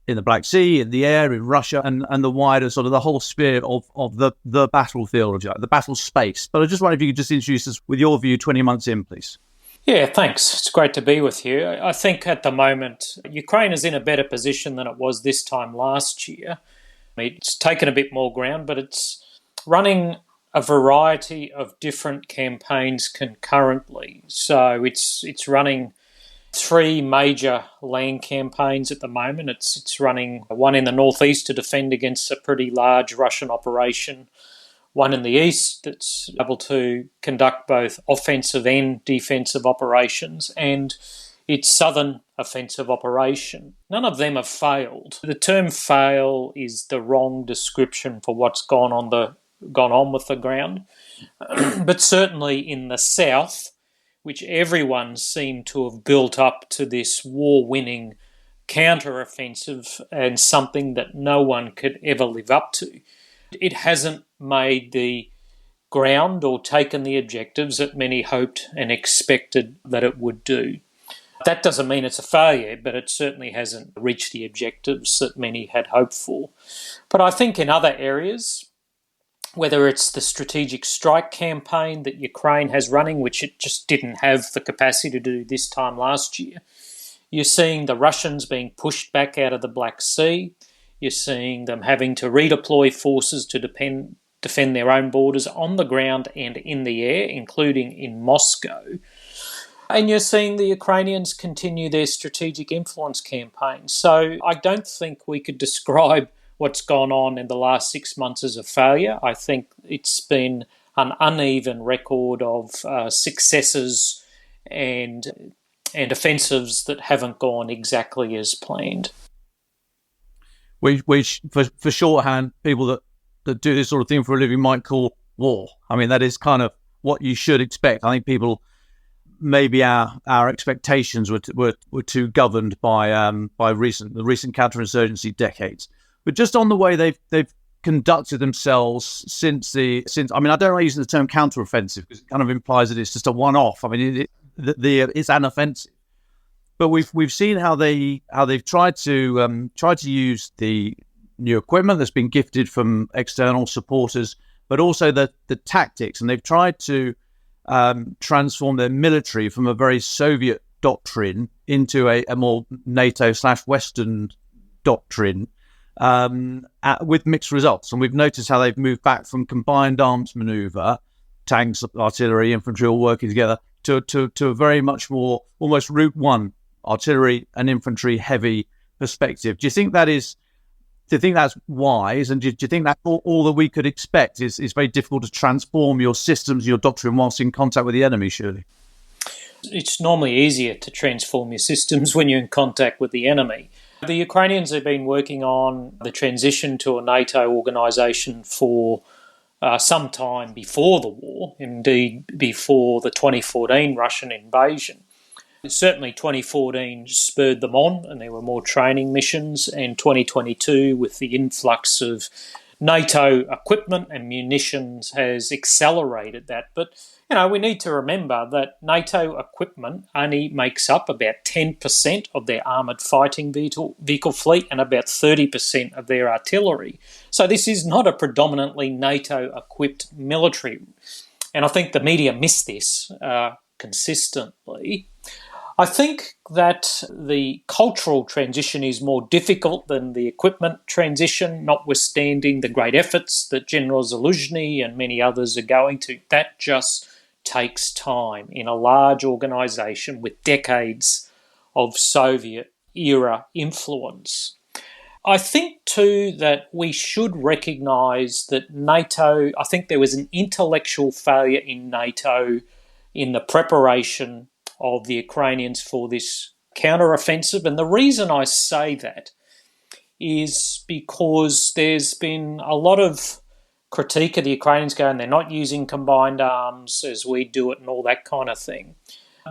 in the Black Sea, in the air, in Russia, and the wider sort of the whole sphere of the battlefield, the battle space. But I just wonder if you could just introduce us with your view 20 months in, please.
Yeah, thanks. It's great to be with you. I think at the moment, Ukraine is in a better position than it was this time last year. It's taken a bit more ground, but it's running a variety of different campaigns concurrently. So it's running 3 major land campaigns at the moment. It's running one in the northeast to defend against a pretty large Russian operation, one in the east that's able to conduct both offensive and defensive operations, and its southern offensive operation. None of them have failed. The term fail is the wrong description for what's gone on with the ground. But certainly in the south, which everyone seemed to have built up to this war-winning counter-offensive and something that no one could ever live up to, it hasn't made the ground or taken the objectives that many hoped and expected that it would do. That doesn't mean it's a failure, but it certainly hasn't reached the objectives that many had hoped for. But I think in other areas, whether it's the strategic strike campaign that Ukraine has running, which it just didn't have the capacity to do this time last year, you're seeing the Russians being pushed back out of the Black Sea. You're seeing them having to redeploy forces to defend their own borders on the ground and in the air, including in Moscow. And you're seeing the Ukrainians continue their strategic influence campaign. So I don't think we could describe what's gone on in the last 6 months as a failure. I think it's been an uneven record of successes and offensives that haven't gone exactly as planned.
Which for shorthand, people that do this sort of thing for a living might call war. I mean, that is kind of what you should expect. I think people, maybe our expectations were too governed by the recent counterinsurgency decades. But just on the way they've conducted themselves since I mean, I don't like using the term counteroffensive because it kind of implies that it's just a one-off. I mean, it's an offensive. But we've seen how they've tried to use the new equipment that's been gifted from external supporters, but also the tactics, and they've tried to transform their military from a very Soviet doctrine into a more NATO/Western doctrine. With mixed results. And we've noticed how they've moved back from combined arms manoeuvre, tanks, artillery, infantry all working together, to a very much more almost Route 1 artillery and infantry heavy perspective. Do you think that's wise? And do you think that all that we could expect is very difficult to transform your systems, your doctrine, whilst in contact with the enemy, surely?
It's normally easier to transform your systems when you're in contact with the enemy. The Ukrainians have been working on the transition to a NATO organisation for some time before the war, indeed before the 2014 Russian invasion. Certainly 2014 spurred them on and there were more training missions, and 2022 with the influx of NATO equipment and munitions has accelerated that. But we need to remember that NATO equipment only makes up about 10% of their armoured fighting vehicle fleet and about 30% of their artillery. So this is not a predominantly NATO-equipped military. And I think the media miss this consistently. I think that the cultural transition is more difficult than the equipment transition, notwithstanding the great efforts that General Zaluzhny and many others are going to. That just takes time in a large organisation with decades of Soviet-era influence. I think too that we should recognise that NATO, I think there was an intellectual failure in NATO in the preparation of the Ukrainians for this counter-offensive. And the reason I say that is because there's been a lot of critique of the Ukrainians going, they're not using combined arms as we do it and all that kind of thing.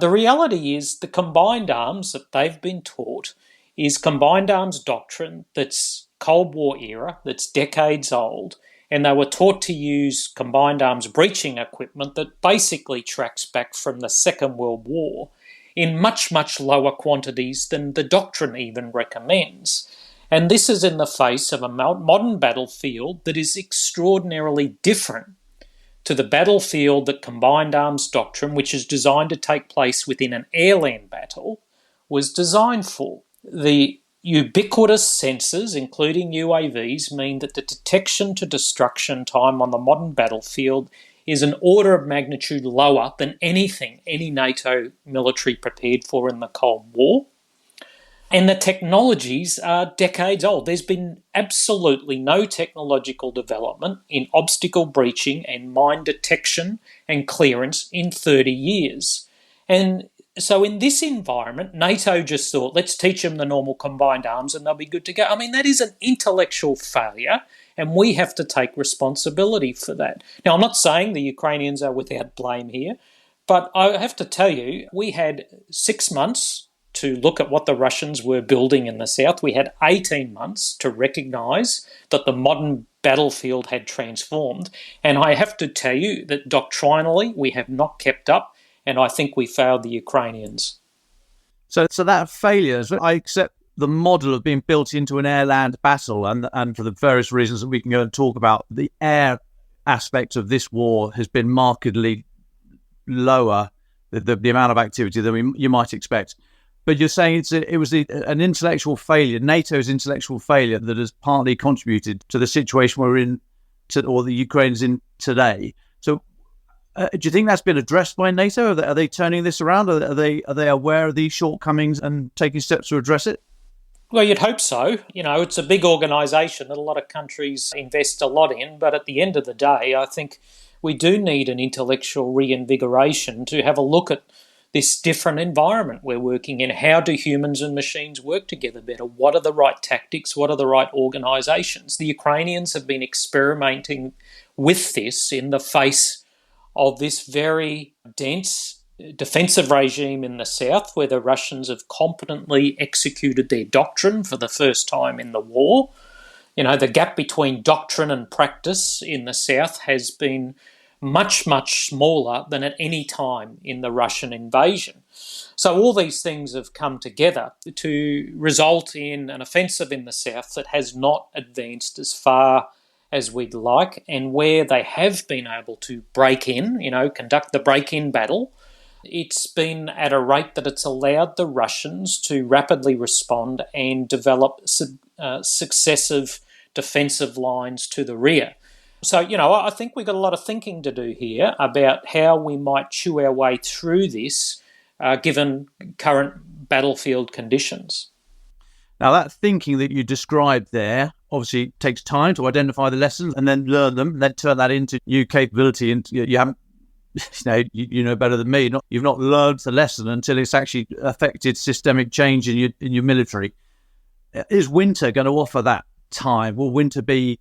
The reality is the combined arms that they've been taught is combined arms doctrine that's Cold War era, that's decades old, and they were taught to use combined arms breaching equipment that basically tracks back from the Second World War in much, much lower quantities than the doctrine even recommends. And this is in the face of a modern battlefield that is extraordinarily different to the battlefield that combined arms doctrine, which is designed to take place within an air-land battle, was designed for. The ubiquitous sensors, including UAVs, mean that the detection to destruction time on the modern battlefield is an order of magnitude lower than anything any NATO military prepared for in the Cold War. And the technologies are decades old. There's been absolutely no technological development in obstacle breaching and mine detection and clearance in 30 years. And so in this environment, NATO just thought, let's teach them the normal combined arms and they'll be good to go. I mean, that is an intellectual failure, and we have to take responsibility for that. Now, I'm not saying the Ukrainians are without blame here, but I have to tell you, we had 6 months to look at what the Russians were building in the south. We had 18 months to recognise that the modern battlefield had transformed. And I have to tell you that doctrinally we have not kept up, and I think we failed the Ukrainians.
So that failure, I accept the model of being built into an air-land battle, and for the various reasons that we can go and talk about, the air aspect of this war has been markedly lower, the amount of activity than you might expect. But you're saying it was an intellectual failure, NATO's intellectual failure, that has partly contributed to the situation we're in, or the Ukraine's in today. So do you think that's been addressed by NATO? Are they turning this around? Are they aware of these shortcomings and taking steps to address it?
Well, you'd hope so. You know, it's a big organisation that a lot of countries invest a lot in, but at the end of the day, I think we do need an intellectual reinvigoration to have a look at this different environment we're working in. How do humans and machines work together better? What are the right tactics? What are the right organisations? The Ukrainians have been experimenting with this in the face of this very dense defensive regime in the south, where the Russians have competently executed their doctrine for the first time in the war. You know, the gap between doctrine and practice in the south has been much, much smaller than at any time in the Russian invasion. So all these things have come together to result in an offensive in the south that has not advanced as far as we'd like, and where they have been able to break in, conduct the break-in battle, it's been at a rate that it's allowed the Russians to rapidly respond and develop successive defensive lines to the rear. So, I think we've got a lot of thinking to do here about how we might chew our way through this, given current battlefield conditions.
Now, that thinking that you described there obviously takes time to identify the lessons and then learn them, then turn that into new capability. And you haven't, you know better than me. You've not learned the lesson until it's actually affected systemic change in your military. Is winter going to offer that time? Will winter be,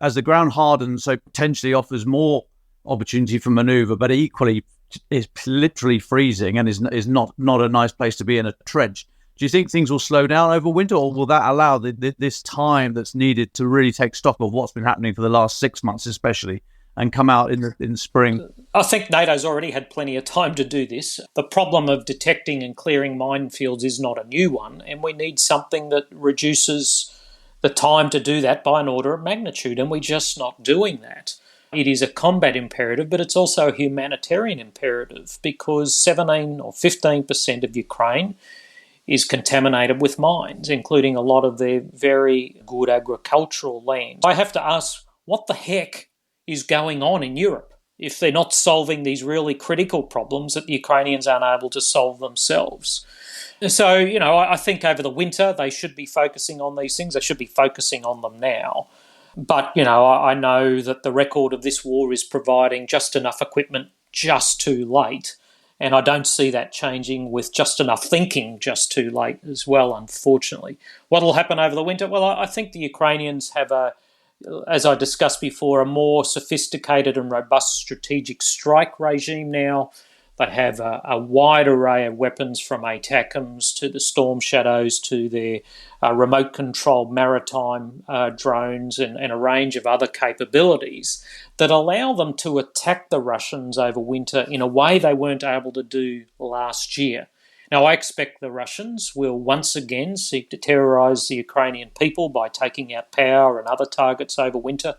as the ground hardens, so potentially offers more opportunity for manoeuvre, but equally is literally freezing and is not a nice place to be in a trench? Do you think things will slow down over winter, or will that allow this time that's needed to really take stock of what's been happening for the last 6 months especially, and come out in spring?
I think NATO's already had plenty of time to do this. The problem of detecting and clearing minefields is not a new one, and we need something that reduces the time to do that by an order of magnitude, and we're just not doing that. It is a combat imperative, but it's also a humanitarian imperative, because 17 or 15% of Ukraine is contaminated with mines, including a lot of their very good agricultural land. I have to ask, what the heck is going on in Europe? if they're not solving these really critical problems that the Ukrainians aren't able to solve themselves. So, I think over the winter they should be focusing on these things. They should be focusing on them now. But, I know that the record of this war is providing just enough equipment just too late. And I don't see that changing with just enough thinking just too late as well, unfortunately. What will happen over the winter? Well, I think the Ukrainians have as I discussed before, a more sophisticated and robust strategic strike regime now. They have a wide array of weapons, from ATACMS to the Storm Shadows to their remote-controlled maritime drones and a range of other capabilities that allow them to attack the Russians over winter in a way they weren't able to do last year. Now, I expect the Russians will once again seek to terrorise the Ukrainian people by taking out power and other targets over winter.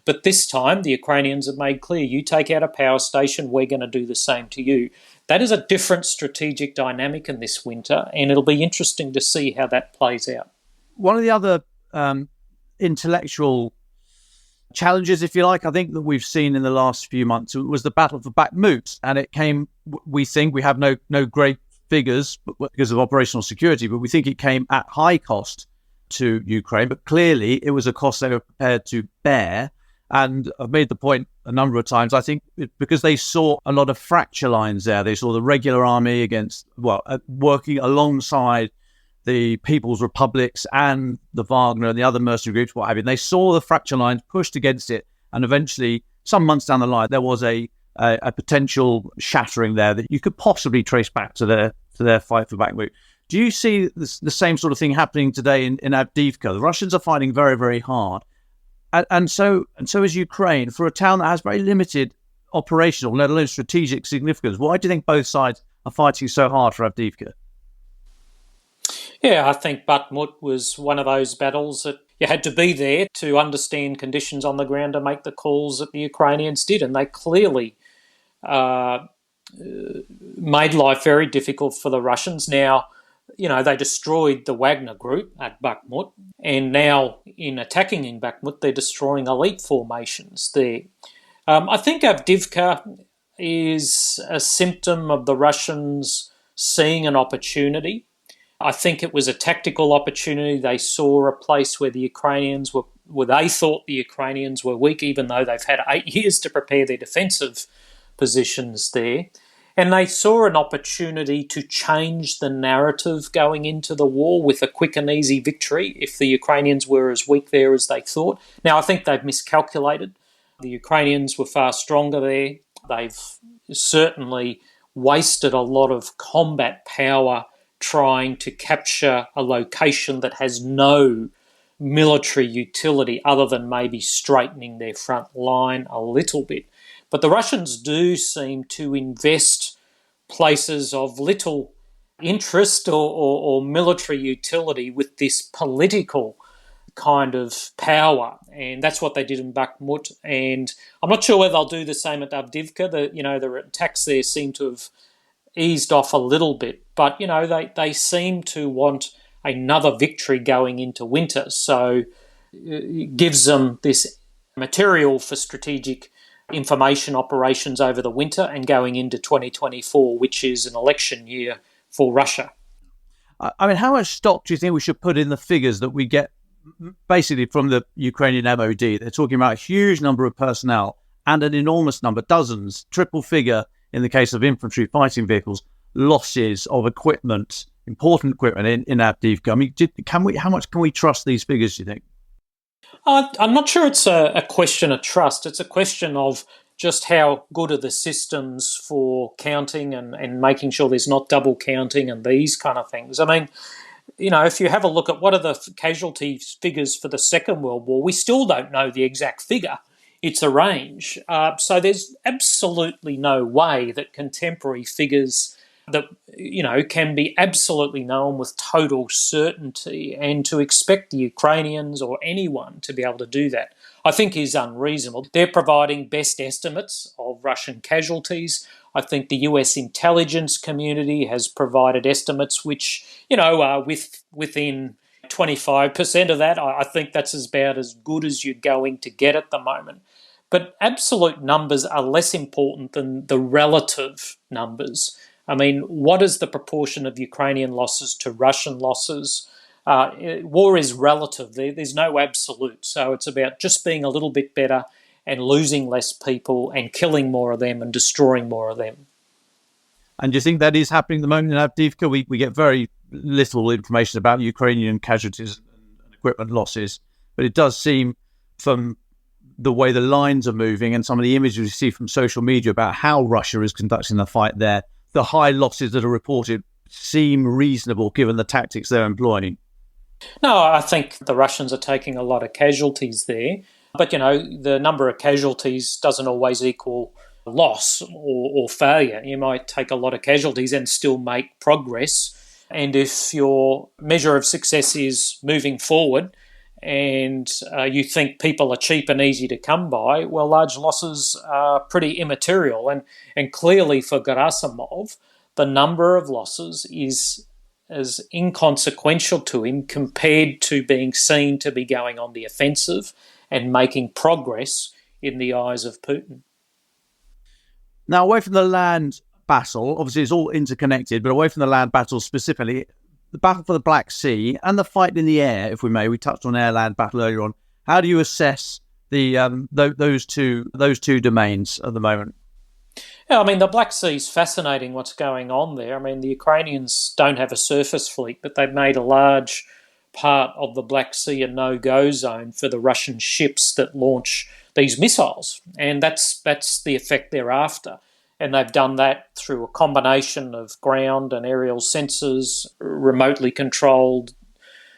But this time, the Ukrainians have made clear, you take out a power station, we're going to do the same to you. That is a different strategic dynamic in this winter, and it'll be interesting to see how that plays out.
One of the other intellectual challenges, if you like, I think that we've seen in the last few months was the battle for Bakhmut. And it came, we have no great figures because of operational security, but we think it came at high cost to Ukraine. But clearly it was a cost they were prepared to bear. And I've made the point a number of times, I think, because they saw a lot of fracture lines there. They saw the regular army working alongside the People's Republics and the Wagner and the other mercenary groups, what have you. And they saw the fracture lines, pushed against it, and eventually, some months down the line, there was a potential shattering there that you could possibly trace back to their fight for Bakhmut. Do you see the same sort of thing happening today in Avdiivka? The Russians are fighting very, very hard. And so is Ukraine, for a town that has very limited operational, let alone strategic significance. Why do you think both sides are fighting so hard for Avdiivka?
Yeah, I think Bakhmut was one of those battles that you had to be there to understand conditions on the ground to make the calls that the Ukrainians did, and they clearly made life very difficult for the Russians. Now, they destroyed the Wagner group at Bakhmut, and now in attacking in Bakhmut, they're destroying elite formations there. I think Avdiivka is a symptom of the Russians seeing an opportunity. I think it was a tactical opportunity. They saw a place where the Ukrainians they thought the Ukrainians were weak, even though they've had 8 years to prepare their defensive positions there. And they saw an opportunity to change the narrative going into the war with a quick and easy victory if the Ukrainians were as weak there as they thought. Now, I think they've miscalculated. The Ukrainians were far stronger there. They've certainly wasted a lot of combat power trying to capture a location that has no military utility other than maybe straightening their front line a little bit. But the Russians do seem to invest places of little interest or military utility with this political kind of power, and that's what they did in Bakhmut. And I'm not sure whether they'll do the same at Avdiivka. The attacks there seem to have eased off a little bit, but they seem to want another victory going into winter, so it gives them this material for strategic information operations over the winter and going into 2024, which is an election year for Russia.
I mean, how much stock do you think we should put in the figures that we get basically from the Ukrainian MOD? They're talking about a huge number of personnel and an enormous number, dozens, triple figure in the case of infantry fighting vehicles, losses of equipment, important equipment in Avdiivka. I mean, how much can we trust these figures, do you think?
I'm not sure it's a question of trust. It's a question of just how good are the systems for counting and making sure there's not double counting and these kind of things. I mean, if you have a look at what are the casualty figures for the Second World War, we still don't know the exact figure. It's a range. So there's absolutely no way that contemporary figures that, can be absolutely known with total certainty, and to expect the Ukrainians or anyone to be able to do that, I think is unreasonable. They're providing best estimates of Russian casualties. I think the US intelligence community has provided estimates which, are within 25% of that. I think that's about as good as you're going to get at the moment. But absolute numbers are less important than the relative numbers. I mean, what is the proportion of Ukrainian losses to Russian losses? War is relative. There's no absolute. So it's about just being a little bit better and losing less people and killing more of them and destroying more of them.
And do you think that is happening at the moment in Avdiivka? We get very little information about Ukrainian casualties and equipment losses, but it does seem from the way the lines are moving and some of the images we see from social media about how Russia is conducting the fight there, the high losses that are reported seem reasonable given the tactics they're employing.
No, I think the Russians are taking a lot of casualties there. But, the number of casualties doesn't always equal loss or failure. You might take a lot of casualties and still make progress. And if your measure of success is moving forward and you think people are cheap and easy to come by, well, large losses are pretty immaterial. And clearly for Gerasimov, the number of losses is as inconsequential to him compared to being seen to be going on the offensive and making progress in the eyes of Putin.
Now, away from the land battle, obviously it's all interconnected, but away from the land battle specifically, the battle for the Black Sea and the fight in the air, if we may, we touched on air-land battle earlier on. How do you assess the those two domains at the moment?
Yeah, I mean, the Black Sea's fascinating what's going on there. I mean, the Ukrainians don't have a surface fleet, but they've made a large part of the Black Sea a no-go zone for the Russian ships that launch these missiles. And that's the effect they're after. And they've done that through a combination of ground and aerial sensors, remotely controlled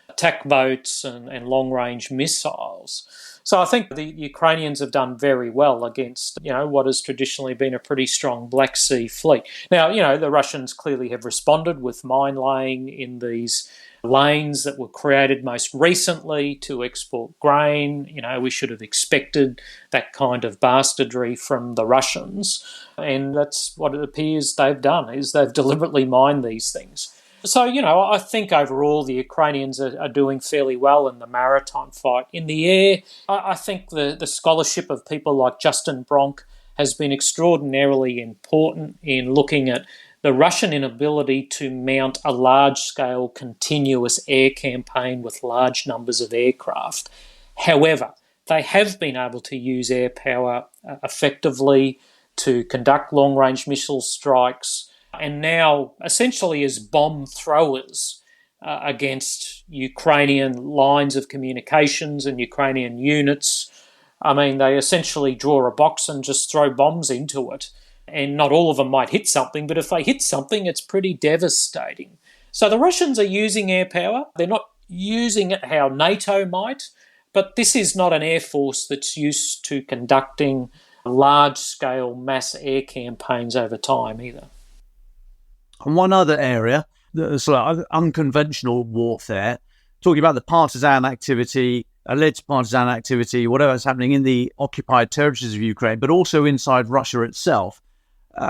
attack boats and long-range missiles. So I think the Ukrainians have done very well against, what has traditionally been a pretty strong Black Sea fleet. Now, the Russians clearly have responded with mine laying in these lanes that were created most recently to export grain. We should have expected that kind of bastardry from the Russians. And that's what it appears they've done, is they've deliberately mined these things. So, I think overall the Ukrainians are doing fairly well in the maritime fight. In the air, I think the scholarship of people like Justin Bronk has been extraordinarily important in looking at the Russian inability to mount a large-scale continuous air campaign with large numbers of aircraft. However, they have been able to use air power effectively to conduct long-range missile strikes, and now essentially as bomb throwers against Ukrainian lines of communications and Ukrainian units. I mean, they essentially draw a box and just throw bombs into it. And not all of them might hit something, but if they hit something, it's pretty devastating. So the Russians are using air power. They're not using it how NATO might, but this is not an air force that's used to conducting large-scale mass air campaigns over time either.
And one other area, the sort of unconventional warfare, talking about the partisan activity, alleged partisan activity, whatever is happening in the occupied territories of Ukraine, but also inside Russia itself.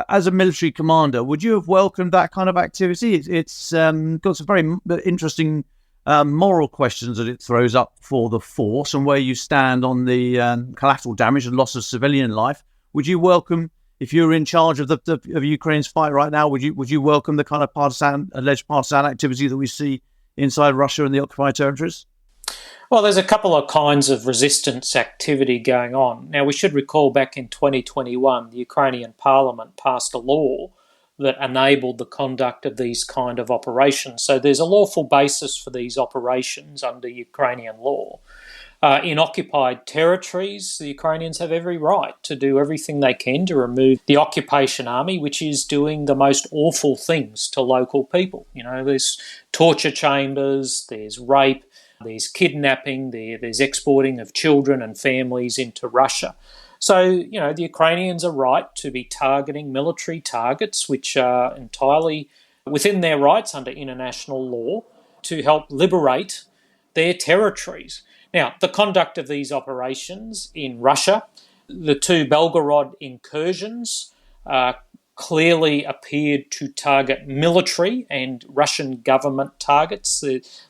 As a military commander, would you have welcomed that kind of activity? It's got some very interesting moral questions that it throws up for the force and where you stand on the collateral damage and loss of civilian life. Would you welcome, if you were in charge of of Ukraine's fight right now, would you welcome the kind of alleged partisan activity that we see inside Russia and the occupied territories?
Well, there's a couple of kinds of resistance activity going on. Now, we should recall back in 2021, the Ukrainian parliament passed a law that enabled the conduct of these kind of operations. So there's a lawful basis for these operations under Ukrainian law. In occupied territories, the Ukrainians have every right to do everything they can to remove the occupation army, which is doing the most awful things to local people. There's torture chambers, there's rape, there's kidnapping, there's exporting of children and families into Russia. So, the Ukrainians are right to be targeting military targets, which are entirely within their rights under international law, to help liberate their territories. Now, the conduct of these operations in Russia, the two Belgorod incursions, clearly appeared to target military and Russian government targets.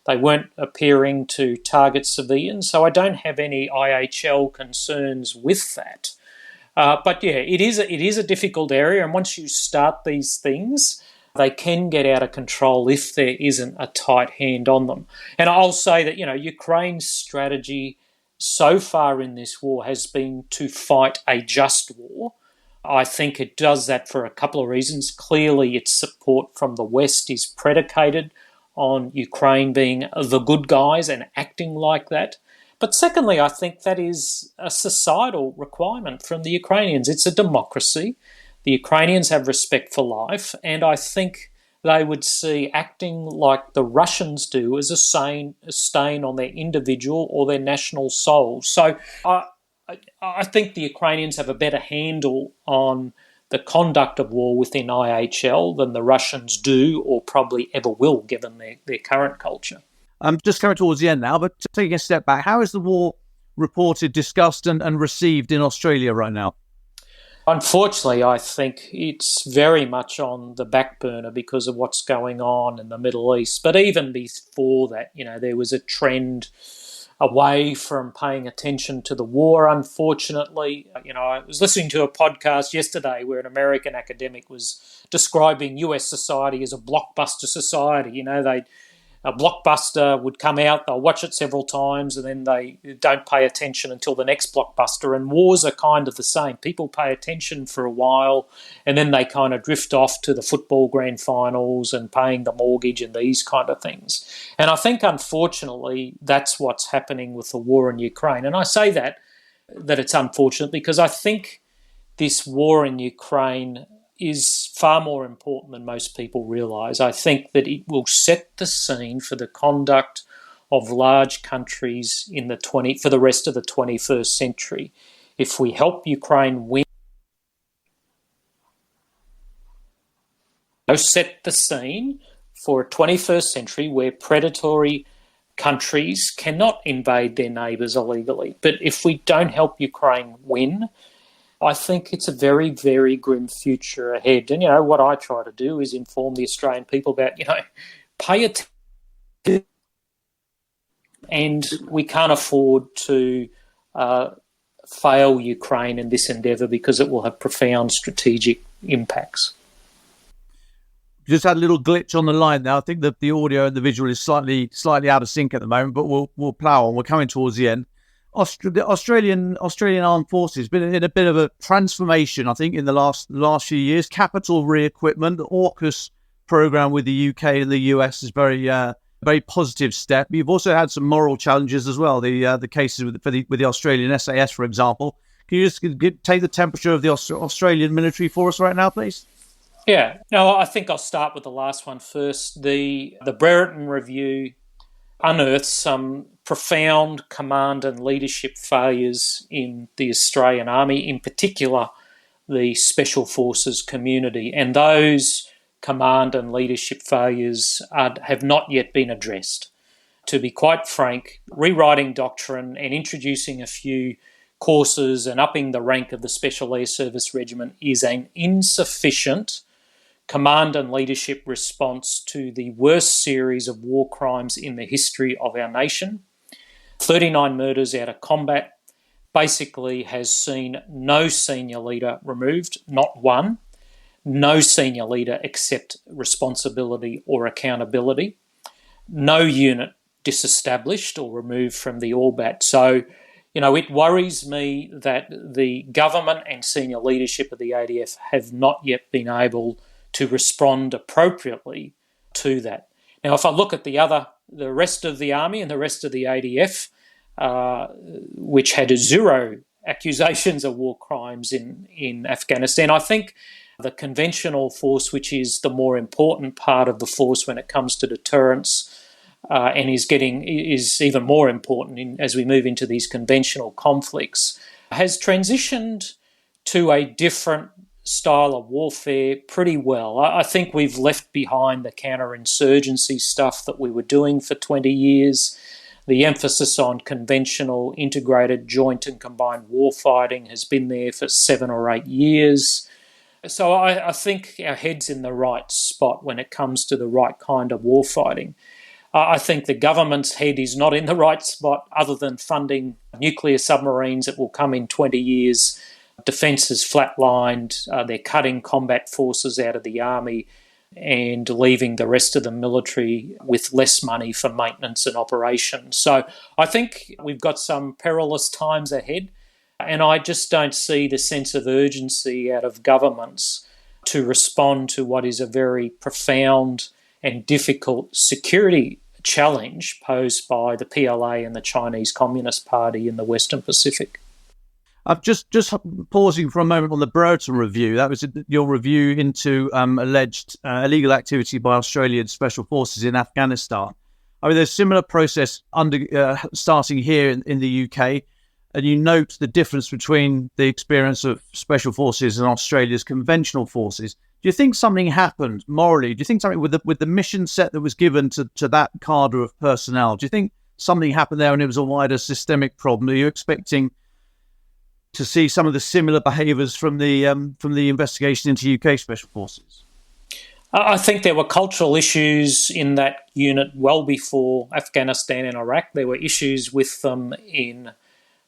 They weren't appearing to target civilians, so I don't have any IHL concerns with that. But yeah, it is a difficult area, and once you start these things, they can get out of control if there isn't a tight hand on them. And I'll say that, Ukraine's strategy so far in this war has been to fight a just war. I think it does that for a couple of reasons. Clearly, its support from the West is predicated on Ukraine being the good guys and acting like that. But secondly, I think that is a societal requirement from the Ukrainians. It's a democracy. The Ukrainians have respect for life, and I think they would see acting like the Russians do as a stain on their individual or their national soul. So I think the Ukrainians have a better handle on the conduct of war within IHL than the Russians do or probably ever will, given their current culture.
I'm just coming towards the end now, but taking a step back, how is the war reported, discussed and received in Australia right now?
Unfortunately, I think it's very much on the back burner because of what's going on in the Middle East. But even before that, there was a trend away from paying attention to the war, unfortunately. I was listening to a podcast yesterday where an American academic was describing US society as a blockbuster society. A blockbuster would come out, they'll watch it several times, and then they don't pay attention until the next blockbuster. And wars are kind of the same. People pay attention for a while, and then they kind of drift off to the football grand finals and paying the mortgage and these kind of things. And I think, unfortunately, that's what's happening with the war in Ukraine. And I say that it's unfortunate because I think this war in Ukraine is far more important than most people realise. I think that it will set the scene for the conduct of large countries for the rest of the 21st century. If we help Ukraine win, set the scene for a 21st century where predatory countries cannot invade their neighbours illegally. But if we don't help Ukraine win, I think it's a very, very grim future ahead. And, what I try to do is inform the Australian people about, pay attention. And we can't afford to fail Ukraine in this endeavour because it will have profound strategic impacts.
Just had a little glitch on the line now. I think that the audio and the visual is slightly out of sync at the moment, but we'll plough on. We're coming towards the end. The Australian Armed Forces been in a bit of a transformation, I think, in the last few years. Capital re-equipment, the AUKUS program with the UK and the US is very positive step. You've also had some moral challenges as well. The cases with the Australian SAS, for example. Can you just take the temperature of the Australian military for us right now, please?
Yeah. No, I think I'll start with the last one first. The Brereton Review unearthed some profound command and leadership failures in the Australian Army, in particular the Special Forces community. And those command and leadership failures have not yet been addressed. To be quite frank, rewriting doctrine and introducing a few courses and upping the rank of the Special Air Service Regiment is an insufficient command and leadership response to the worst series of war crimes in the history of our nation. 39 murders out of combat basically has seen no senior leader removed, not one. No senior leader accept responsibility or accountability. No unit disestablished or removed from the Orbat. So, it worries me that the government and senior leadership of the ADF have not yet been able to respond appropriately to that. Now, if I look at the rest of the Army and the rest of the ADF, which had zero accusations of war crimes in Afghanistan, I think the conventional force, which is the more important part of the force when it comes to deterrence, and is even more important as we move into these conventional conflicts, has transitioned to a different style of warfare pretty well. I think we've left behind the counterinsurgency stuff that we were doing for 20 years. The emphasis on conventional, integrated, joint and combined warfighting has been there for 7 or 8 years. So I think our head's in the right spot when it comes to the right kind of warfighting. I think the government's head is not in the right spot other than funding nuclear submarines that will come in 20 years Defence is flatlined. They're cutting combat forces out of the army and leaving the rest of the military with less money for maintenance and operations. So I think we've got some perilous times ahead, and I just don't see the sense of urgency out of governments to respond to what is a very profound and difficult security challenge posed by the PLA and the Chinese Communist Party in the Western Pacific.
I've just pausing for a moment on the Brereton review. That was your review into alleged illegal activity by Australian special forces in Afghanistan. I mean, there's a similar process starting here in the UK, and you note the difference between the experience of special forces and Australia's conventional forces. Do you think something happened morally? Do you think something with the mission set that was given to that cadre of personnel? Do you think something happened there and it was a wider systemic problem? Are you expecting to see some of the similar behaviours from the investigation into UK special forces?
I think there were cultural issues in that unit well before Afghanistan and Iraq. There were issues with them in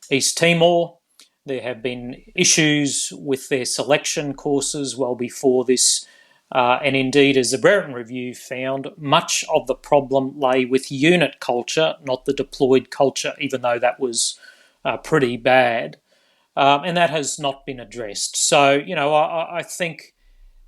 East Timor. There have been issues with their selection courses well before this. And indeed, as the Brereton Review found, much of the problem lay with unit culture, not the deployed culture, even though that was pretty bad. And that has not been addressed. So, I think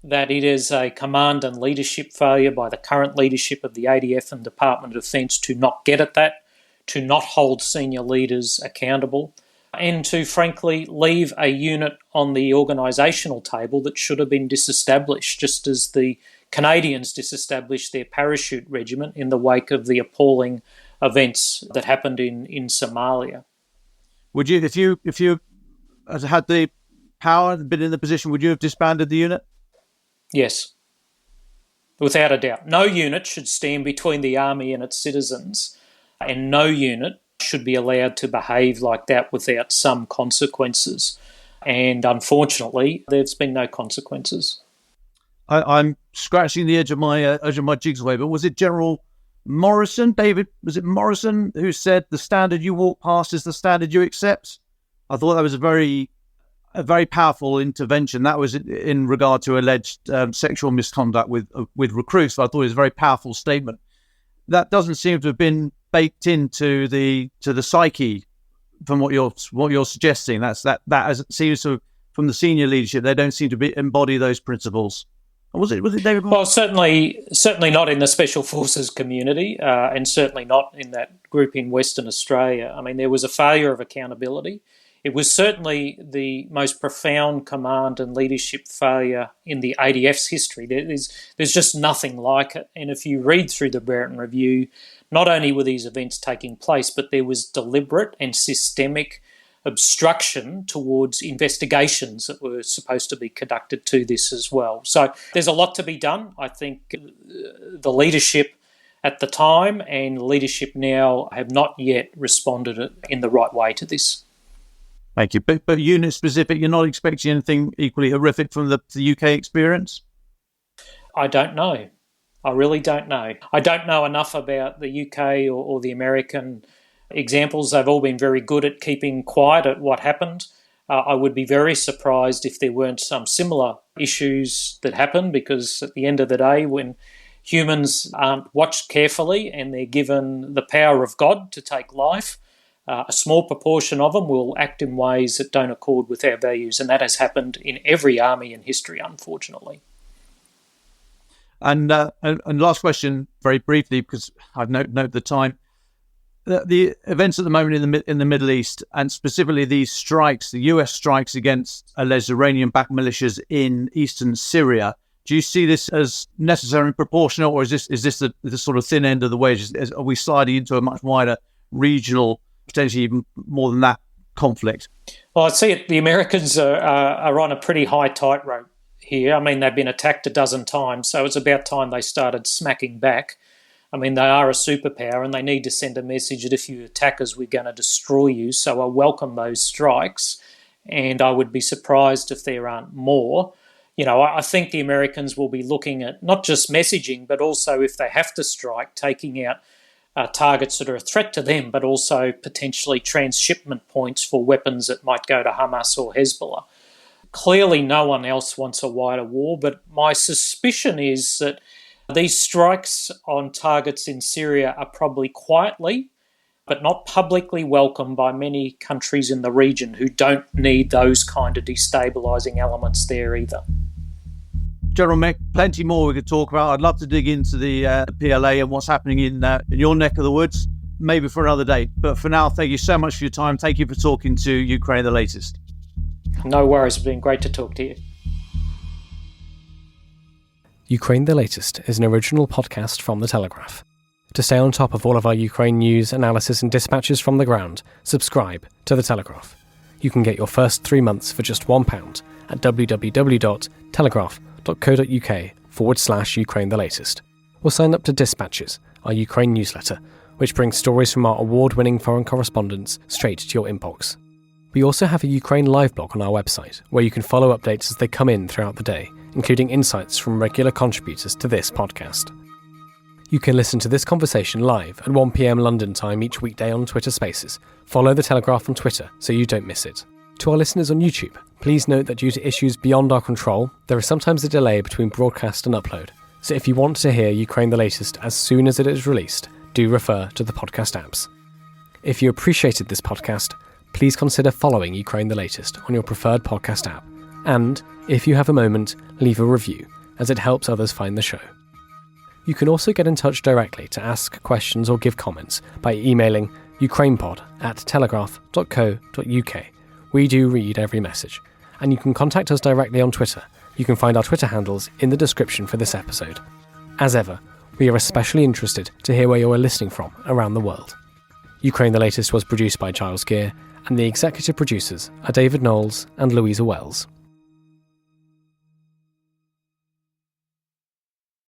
that it is a command and leadership failure by the current leadership of the ADF and Department of Defence to not get at that, to not hold senior leaders accountable, and to, frankly, leave a unit on the organisational table that should have been disestablished, just as the Canadians disestablished their parachute regiment in the wake of the appalling events that happened in Somalia.
Would you, if you had the power, been in the position, would you have disbanded the unit?
Yes, without a doubt. No unit should stand between the army and its citizens, and no unit should be allowed to behave like that without some consequences. And unfortunately, there's been no consequences.
I'm scratching the edge of my jigsaw, but was it General Morrison, David? Was it Morrison who said the standard you walk past is the standard you accept? I thought that was a very powerful intervention. That was in regard to alleged sexual misconduct with recruits. So I thought it was a very powerful statement. That doesn't seem to have been baked into the psyche from what you're suggesting. That seems to, from the senior leadership, they don't seem to embody those principles. Was it David?
Well, certainly not in the Special Forces community, and certainly not in that group in Western Australia. I mean, there was a failure of accountability. It was certainly the most profound command and leadership failure in the ADF's history. There's just nothing like it. And if you read through the Brereton Review, not only were these events taking place, but there was deliberate and systemic obstruction towards investigations that were supposed to be conducted to this as well. So there's a lot to be done. I think the leadership at the time and leadership now have not yet responded in the right way to this.
Thank you. But unit specific, you're not expecting anything equally horrific from the UK experience?
I don't know. I really don't know. I don't know enough about the UK or the American examples. They've all been very good at keeping quiet at what happened. I would be very surprised if there weren't some similar issues that happen, because at the end of the day, when humans aren't watched carefully and they're given the power of God to take life, a small proportion of them will act in ways that don't accord with our values, and that has happened in every army in history, unfortunately.
And last question, very briefly, because I've noted the time. The events at the moment in the Middle East, and specifically these strikes, the US strikes against alleged Iranian-backed militias in eastern Syria. Do you see this as necessary and proportional, or is this the sort of thin end of the wedge? Are we sliding into a much wider regional, potentially even more than that, conflict?
Well, I see it. The Americans are on a pretty high tightrope here. I mean, they've been attacked a dozen times, so it's about time they started smacking back. I mean, they are a superpower and they need to send a message that if you attack us, we're going to destroy you. So I welcome those strikes, and I would be surprised if there aren't more. I think the Americans will be looking at not just messaging, but also, if they have to strike, taking out targets that are a threat to them, but also potentially transshipment points for weapons that might go to Hamas or Hezbollah. Clearly, no one else wants a wider war, but my suspicion is that these strikes on targets in Syria are probably quietly, but not publicly, welcomed by many countries in the region who don't need those kind of destabilising elements there either.
General Mick, plenty more we could talk about. I'd love to dig into the PLA and what's happening in your neck of the woods, maybe for another day. But for now, thank you so much for your time. Thank you for talking to Ukraine the Latest.
No worries, it's been great to talk to you.
Ukraine the Latest is an original podcast from The Telegraph. To stay on top of all of our Ukraine news, analysis and dispatches from the ground, subscribe to The Telegraph. You can get your first 3 months for just £1 at www.telegraph.co.uk/Ukraine the Latest. Or sign up to Dispatches, our Ukraine newsletter, which brings stories from our award-winning foreign correspondents straight to your inbox. We also have a Ukraine live blog on our website, where you can follow updates as they come in throughout the day, including insights from regular contributors to this podcast. You can listen to this conversation live at 1 p.m. London time each weekday on Twitter Spaces. Follow The Telegraph on Twitter so you don't miss it. To our listeners on YouTube, please note that due to issues beyond our control, there is sometimes a delay between broadcast and upload. So if you want to hear Ukraine the Latest as soon as it is released, do refer to the podcast apps. If you appreciated this podcast, please consider following Ukraine the Latest on your preferred podcast app. And, if you have a moment, leave a review, as it helps others find the show. You can also get in touch directly to ask questions or give comments by emailing ukrainepod@telegraph.co.uk. We do read every message. And you can contact us directly on Twitter. You can find our Twitter handles in the description for this episode. As ever, we are especially interested to hear where you are listening from around the world. Ukraine the Latest was produced by Giles Gear, and the executive producers are David Knowles and Louisa Wells.